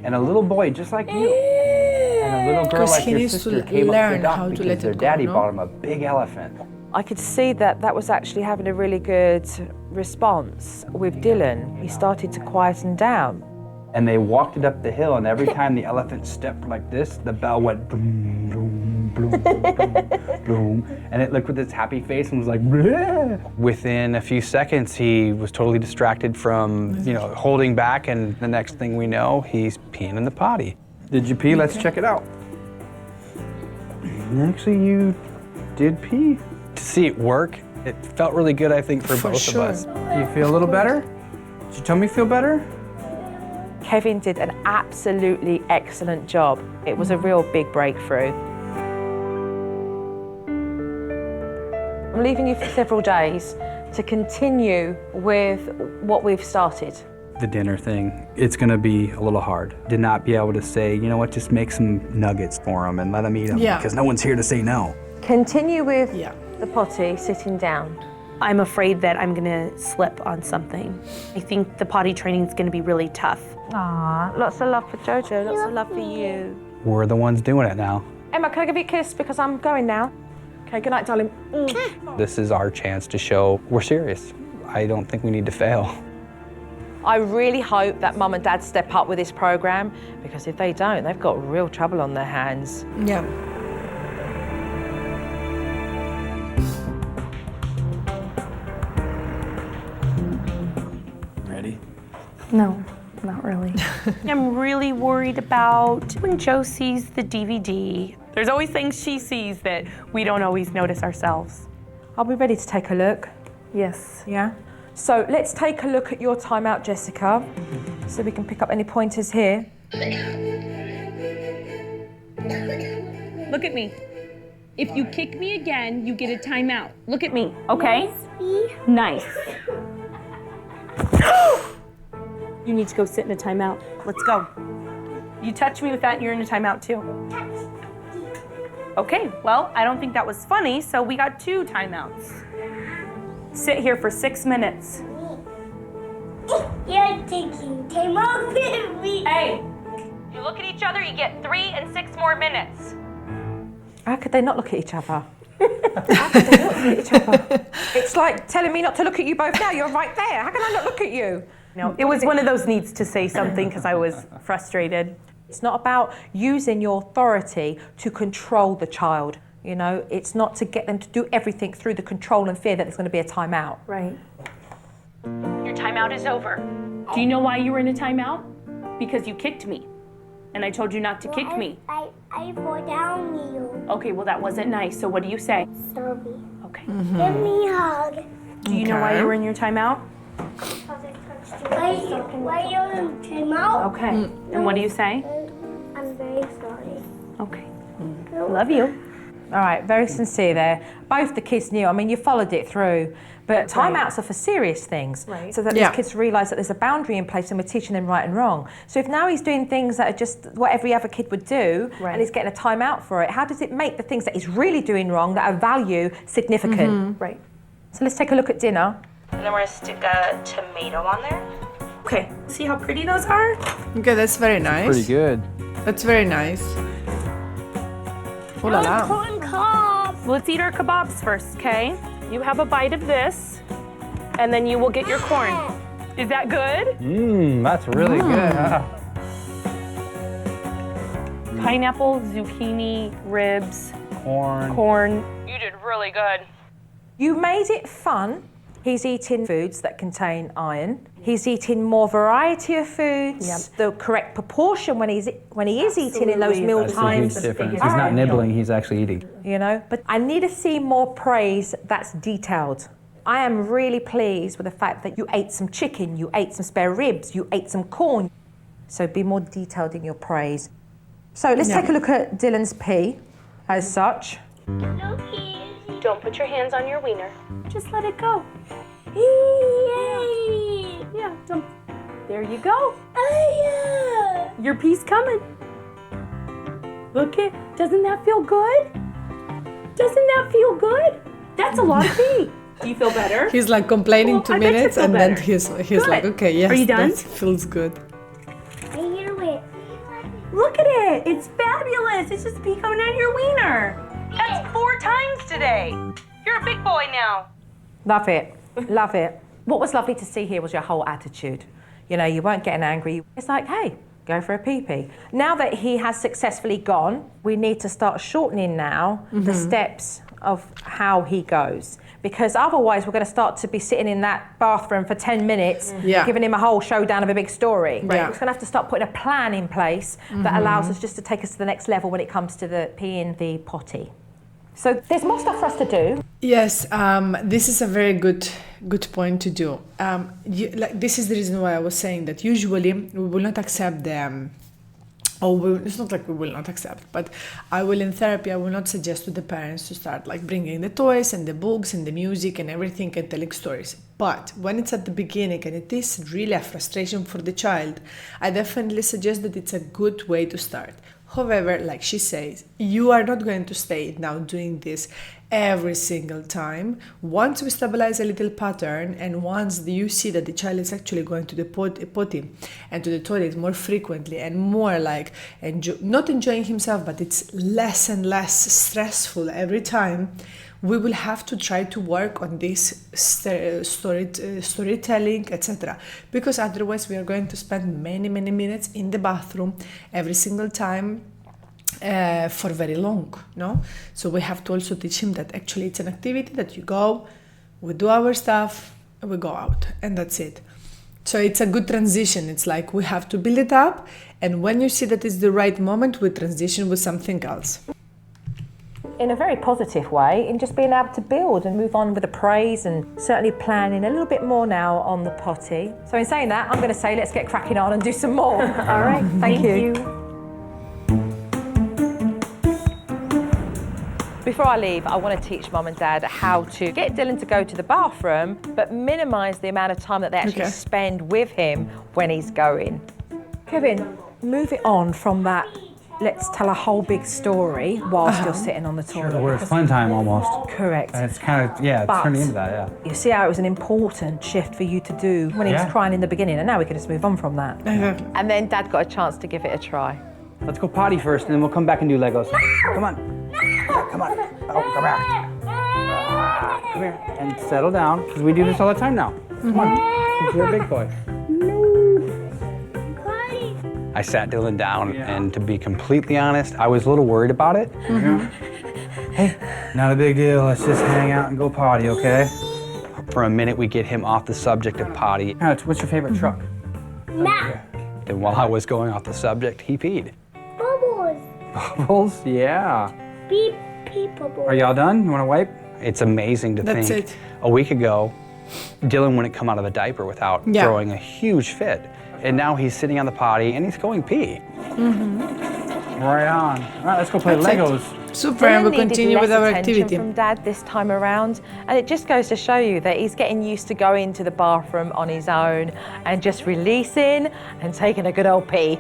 and a little boy just like you and a little girl like your sister came up to the dock because their daddy bought him a big elephant. I could see that was actually having a really good response with Dylan. He started to quieten down. And they walked it up the hill, and every time the elephant stepped like this, the bell went boom, boom, boom, boom, boom, and it looked with its happy face and was like, bleh. Within a few seconds, he was totally distracted from, holding back, and the next thing we know, he's peeing in the potty. Did you pee? Let's check it out. Actually, you did pee. To see it work, it felt really good, I think, for both of us. Do you feel a little better? Did your tummy feel better? Kevin did an absolutely excellent job. It was a real big breakthrough. I'm leaving you for several days to continue with what we've started. The dinner thing, it's gonna be a little hard. To not be able to say, you know what, just make some nuggets for them and let them eat them because no one's here to say no. Continue with the potty, sitting down. I'm afraid that I'm gonna slip on something. I think the potty training is gonna be really tough. Ah, lots of love for Jojo, lots of love for you. We're the ones doing it now. Emma, can I give you a kiss because I'm going now? Okay, good night, darling. This is our chance to show we're serious. I don't think we need to fail. I really hope that mum and dad step up with this program, because if they don't, they've got real trouble on their hands. Yeah. Ready? No, not really. I'm really worried about when Joe sees the DVD. There's always things she sees that we don't always notice ourselves. Are we ready to take a look? Yes. Yeah. So let's take a look at your timeout, Jessica, so we can pick up any pointers here. Look at me. If you kick me again, you get a timeout. Look at me, okay? Nice. You need to go sit in a timeout. Let's go. You touch me with that, you're in a timeout too. Okay, well, I don't think that was funny, so we got 2 timeouts. Sit here for 6 minutes. You're taking time out with me. Hey, you look at each other, you get 3 and 6 more minutes. How could they not look at each other? How could they not look at each other? It's like telling me not to look at you both now. You're right there. How can I not look at you? No, it was one of those needs to say something because I was frustrated. It's not about using your authority to control the child. You know, it's not to get them to do everything through the control and fear that there's going to be a timeout. Right. Your timeout is over. Do you know why you were in a timeout? Because you kicked me. And I told you not to kick me. I fall down you. Okay, well that wasn't nice, so what do you say? Sorry. Okay. Give me a hug. Do you know why you were in your timeout? Why you're in timeout? Okay. And what do you say? I'm very sorry. Okay. Love you. All right, very sincere there. Both the kids knew. I mean, you followed it through. But timeouts are for serious things. Right. So that these kids realise that there's a boundary in place and we're teaching them right and wrong. So if now he's doing things that are just what every other kid would do and he's getting a timeout for it, how does it make the things that he's really doing wrong that are value significant? Right. So let's take a look at dinner. And then we're gonna stick a tomato on there. Okay, see how pretty those are? Okay, that's very nice. Pretty good. That's very nice. Oh la la. Corn cob. Let's eat our kebabs first, okay? You have a bite of this, and then you will get your corn. Is that good? That's really good. Huh? Pineapple, zucchini, ribs, Corn. You did really good. You made it fun. He's eating foods that contain iron. He's eating more variety of foods, the correct proportion when he is eating in those meal That's a times. huge difference. He's not nibbling, he's actually eating. You know, but I need to see more praise that's detailed. I am really pleased with the fact that you ate some chicken, you ate some spare ribs, you ate some corn. So be more detailed in your praise. So let's take a look at Dylan's pee as such. Don't put your hands on your wiener. Just let it go. Yay! Yeah, don't. There you go. Oh, Your pee's coming. Look it. Doesn't that feel good? Doesn't that feel good? That's a lot of pee. Do you feel better? He's like complaining Well, 2 I bet you minutes feel and then better. he's Good. like, okay, yes, Are you done? that feels good. I hear it. Look at it. It's fabulous. It's just pee coming out of your wiener. That's 4 times today. You're a big boy now. Love it, love it. What was lovely to see here was your whole attitude. You know, you weren't getting angry. It's like, hey, go for a pee-pee. Now that he has successfully gone, we need to start shortening now the steps of how he goes. Because otherwise we're going to start to be sitting in that bathroom for 10 minutes, giving him a whole showdown of a big story. Yeah. We're just going to have to start putting a plan in place that allows us just to take us to the next level when it comes to the peeing the potty. So there's more stuff for us to do. Yes, this is a very good point to do. This is the reason why I was saying that usually we will not accept them. It's not like we will not accept, but I will in therapy, I will not suggest to the parents to start like bringing the toys and the books and the music and everything and telling stories. But when it's at the beginning and it is really a frustration for the child, I definitely suggest that it's a good way to start. However, like she says, you are not going to stay now doing this every single time. Once we stabilize a little pattern, and once you see that the child is actually going to the potty and to the toilet more frequently and more like not enjoying himself, but it's less and less stressful every time, we will have to try to work on this storytelling, etc. Because otherwise we are going to spend many minutes in the bathroom every single time for very long, no? So we have to also teach him that actually it's an activity that you go, we do our stuff, and we go out, and that's it. So it's a good transition. It's like we have to build it up, and when you see that it's the right moment, we transition with something else. In a very positive way, in just being able to build and move on with the praise, and certainly planning a little bit more now on the potty. So in saying that, I'm going to say let's get cracking on and do some more. All right, thank you. Before I leave, I want to teach Mum and Dad how to get Dylan to go to the bathroom, but minimise the amount of time that they actually spend with him when he's going. Kevin, move it on from that. Let's tell a whole big story whilst you're sitting on the toilet. Sure, where it's fun time almost. Correct. And it's kind of, it's turning into that, yeah. You see how it was an important shift for you to do when he was crying in the beginning, and now we can just move on from that. And then Dad got a chance to give it a try. Let's go potty first, and then we'll come back and do Legos. Come on. Come on. Oh, come here. Come here. And settle down, because we do this all the time now. Come on. You're a big boy. I sat Dylan down, and to be completely honest, I was a little worried about it. Hey, not a big deal. Let's just hang out and go potty, okay? For a minute, we get him off the subject of potty. What's your favorite truck? Matt. And while I was going off the subject, he peed. Bubbles. Bubbles? Yeah. Beep, bubbles. Are y'all done? You want to wipe? It's amazing to think. That's it. A week ago, Dylan wouldn't come out of the diaper without throwing a huge fit. And now he's sitting on the potty and he's going pee. Right on. All right, let's go play Legos. Super, and we'll continue with our activity. From Dad this time around, and it just goes to show you that he's getting used to going to the bathroom on his own and just releasing and taking a good old pee.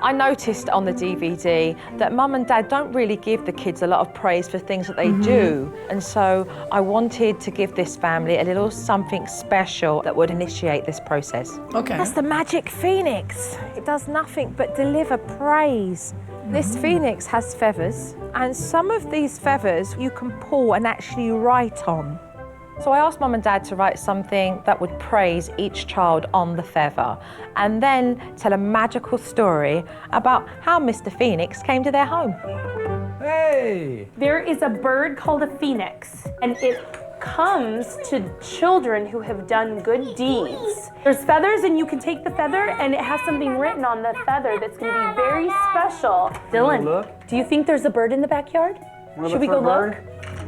I noticed on the DVD that Mum and Dad don't really give the kids a lot of praise for things that they do. And so I wanted to give this family a little something special that would initiate this process. Okay. That's the magic phoenix. It does nothing but deliver praise. This phoenix has feathers, and some of these feathers you can pull and actually write on. So I asked Mum and Dad to write something that would praise each child on the feather, and then tell a magical story about how Mr. Phoenix came to their home. Hey! There is a bird called a phoenix, and it comes to children who have done good deeds. There's feathers, and you can take the feather, and it has something written on the feather that's going to be very special. Dylan, do you think there's a bird in the backyard? Should we go look?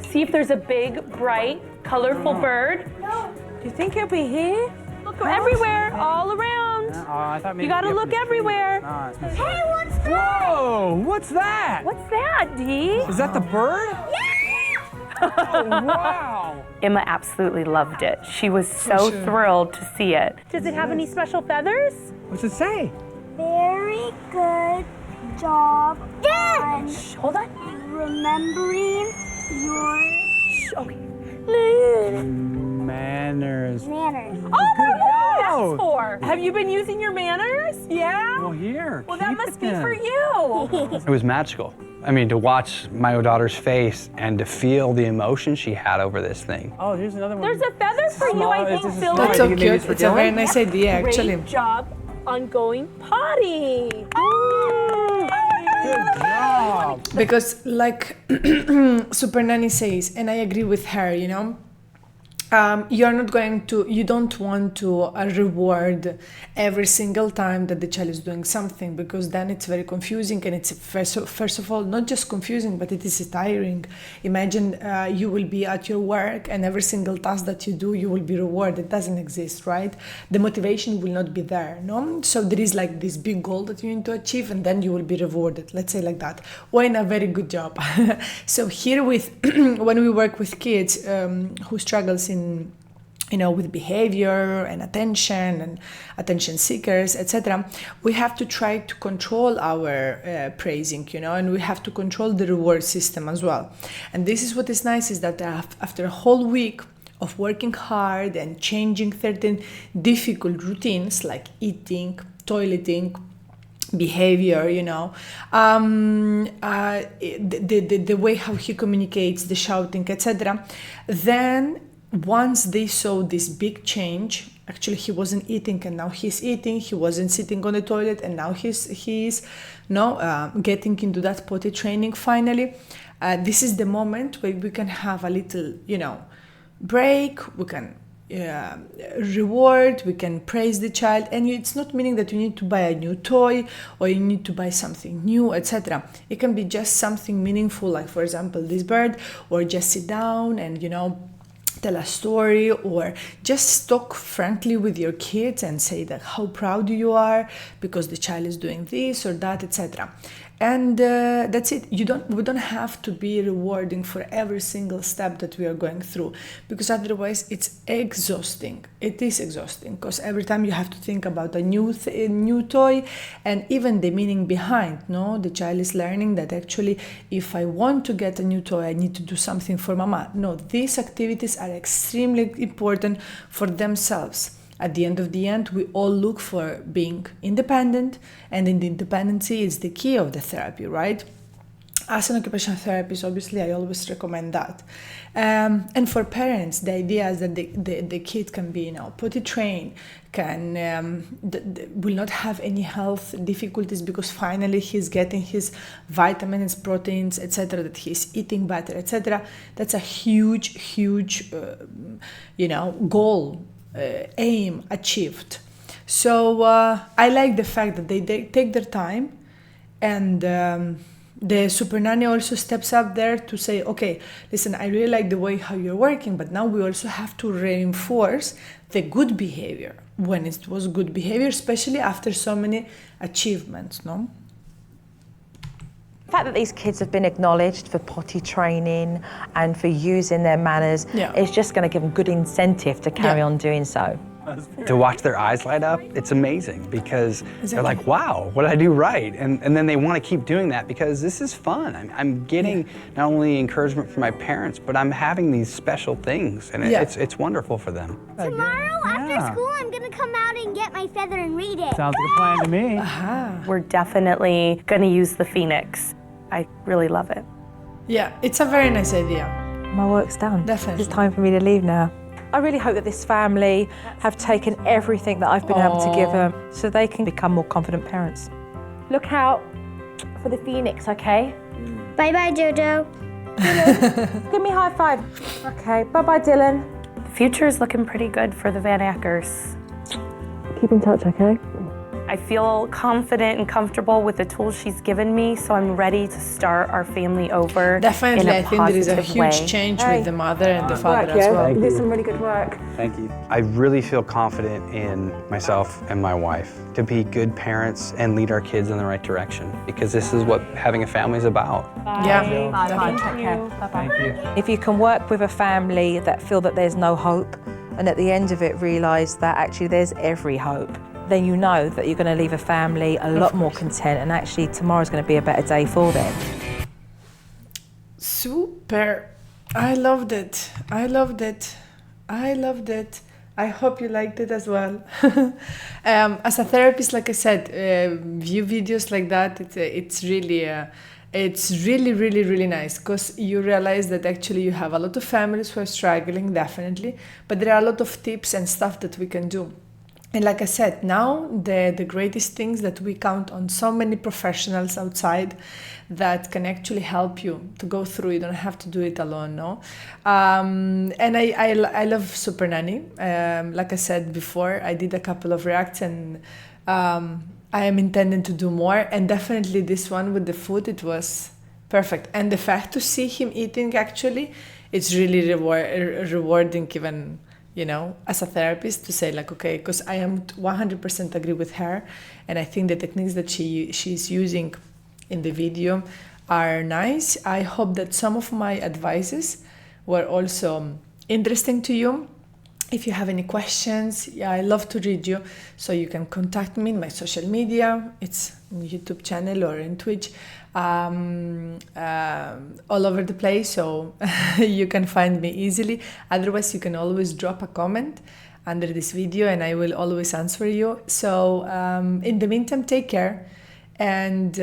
See if there's a big, bright, colorful bird. Do you think he'll be here? Look everywhere, all around. I thought maybe You gotta look everywhere. Hey, what's that? Whoa! What's that? What's that, Dee? Is that the bird? Oh, wow! Emma absolutely loved it. She was so thrilled to see it. Does it have any special feathers? What's it say? Very good job. on Hold on. remembering your Manners. manners. Oh, what job. that's for? Have you been using your manners? Yeah? Well, here. Well, that keep must it be then. for you. It was magical. I mean, to watch my daughter's face and to feel the emotion she had over this thing. Oh, here's another one. There's a feather for you, I think, Dylan. That's so cute. It's a very nice idea, actually. Great job on going potty. Good job. Because like Supernanny says, and I agree with her, you know, you don't want to reward every single time that the child is doing something, because then it's very confusing, and it's first of all not just confusing, but it is tiring. Imagine you will be at your work and every single task that you do you will be rewarded. It doesn't exist, right? The motivation will not be there, no? So there is like this big goal that you need to achieve, and then you will be rewarded, let's say like that, or in a very good job. So here with when we work with kids who struggles in with behavior and attention seekers, etc., we have to try to control our praising, and we have to control the reward system as well. And this is what is nice, is that after a whole week of working hard and changing certain difficult routines like eating, toileting, behavior, the way how he communicates, the shouting, etc., then once they saw this big change, actually he wasn't eating and now he's eating, he wasn't sitting on the toilet and now he's getting into that potty training finally. This is the moment where we can have a little, break, we can reward, we can praise the child, and it's not meaning that you need to buy a new toy or you need to buy something new, etc. It can be just something meaningful, like for example this bird, or just sit down and tell a story, or just talk frankly with your kids and say that how proud you are because the child is doing this or that, etc. And that's it. We don't have to be rewarding for every single step that we are going through, because otherwise it's exhausting. It is exhausting because every time you have to think about a new toy, and even the meaning behind. The child is learning that actually, if I want to get a new toy, I need to do something for mama. No, these activities are extremely important for themselves. At the end, we all look for being independent, and in the independency is the key of the therapy, right? As an occupational therapist, obviously, I always recommend that. And for parents, the idea is that the kid can be, potty trained, will not have any health difficulties because finally he's getting his vitamins, proteins, etc., that he's eating better, etc. That's a huge, goal. Aim achieved. So I like the fact that they take their time, and the Supernanny also steps up there to say, okay, listen, I really like the way how you're working, but now we also have to reinforce the good behavior when it was good behavior, especially after so many achievements, no? The fact that these kids have been acknowledged for potty training and for using their manners is just going to give them good incentive to carry on doing so. To watch their eyes light up, it's amazing, because they're like, wow, what did I do right? And then they want to keep doing that because this is fun. I'm getting not only encouragement from my parents, but I'm having these special things, and it's wonderful for them. Tomorrow after school, I'm going to come out and get my feather and read it. Sounds like a plan to me. We're definitely going to use the Phoenix. I really love it. Yeah, it's a very nice idea. My work's done. Definitely. It's time for me to leave now. I really hope that this family have taken everything that I've been able to give them so they can become more confident parents. Look out for the Phoenix, okay? Bye-bye, Jojo. Give me a high five. Okay, bye-bye, Dylan. The future is looking pretty good for the Van Ackers. Keep in touch, okay? I feel confident and comfortable with the tools she's given me, so I'm ready to start our family over. Definitely, in a I think there is a positive huge way. change with the mother and the father as well. You did some really good work. Thank you. I really feel confident in myself and my wife to be good parents and lead our kids in the right direction, because this is what having a family is about. Yeah, Thank you. If you can work with a family that feel that there's no hope, and at the end of it realise that actually there's every hope, then you know that you're going to leave a family a lot more content, and actually tomorrow's going to be a better day for them. Super. I loved it. I hope you liked it as well. As a therapist, like I said, view videos like that, it's really nice, because you realize that actually you have a lot of families who are struggling, definitely, but there are a lot of tips and stuff that we can do. And like I said, now the greatest things that we count on so many professionals outside that can actually help you to go through. You don't have to do it alone, no? And I love Supernanny. Like I said before, I did a couple of reacts, and I am intending to do more. And definitely this one with the food, it was perfect. And the fact to see him eating, actually, it's really rewarding, even, as a therapist, to say like, okay, because I am 100% agree with her, and I think the techniques that she's using in the video are nice. I hope that some of my advices were also interesting to you. If you have any questions, yeah, I love to read you. So you can contact me in my social media. It's on YouTube channel or in Twitch, all over the place. So you can find me easily. Otherwise, you can always drop a comment under this video and I will always answer you. So in the meantime, take care. And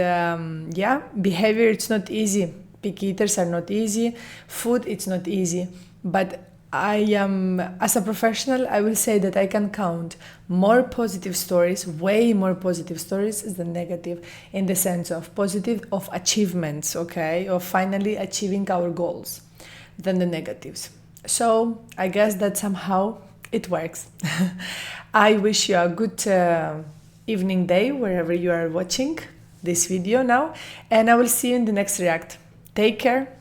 yeah, behavior, it's not easy. Picky eaters are not easy. Food, it's not easy. But I am, as a professional, I will say that I can count more positive stories, way more positive stories than negative, in the sense of positive, of achievements, okay, of finally achieving our goals, than the negatives. So I guess that somehow it works. I wish you a good evening, day, wherever you are watching this video now, and I will see you in the next React. Take care.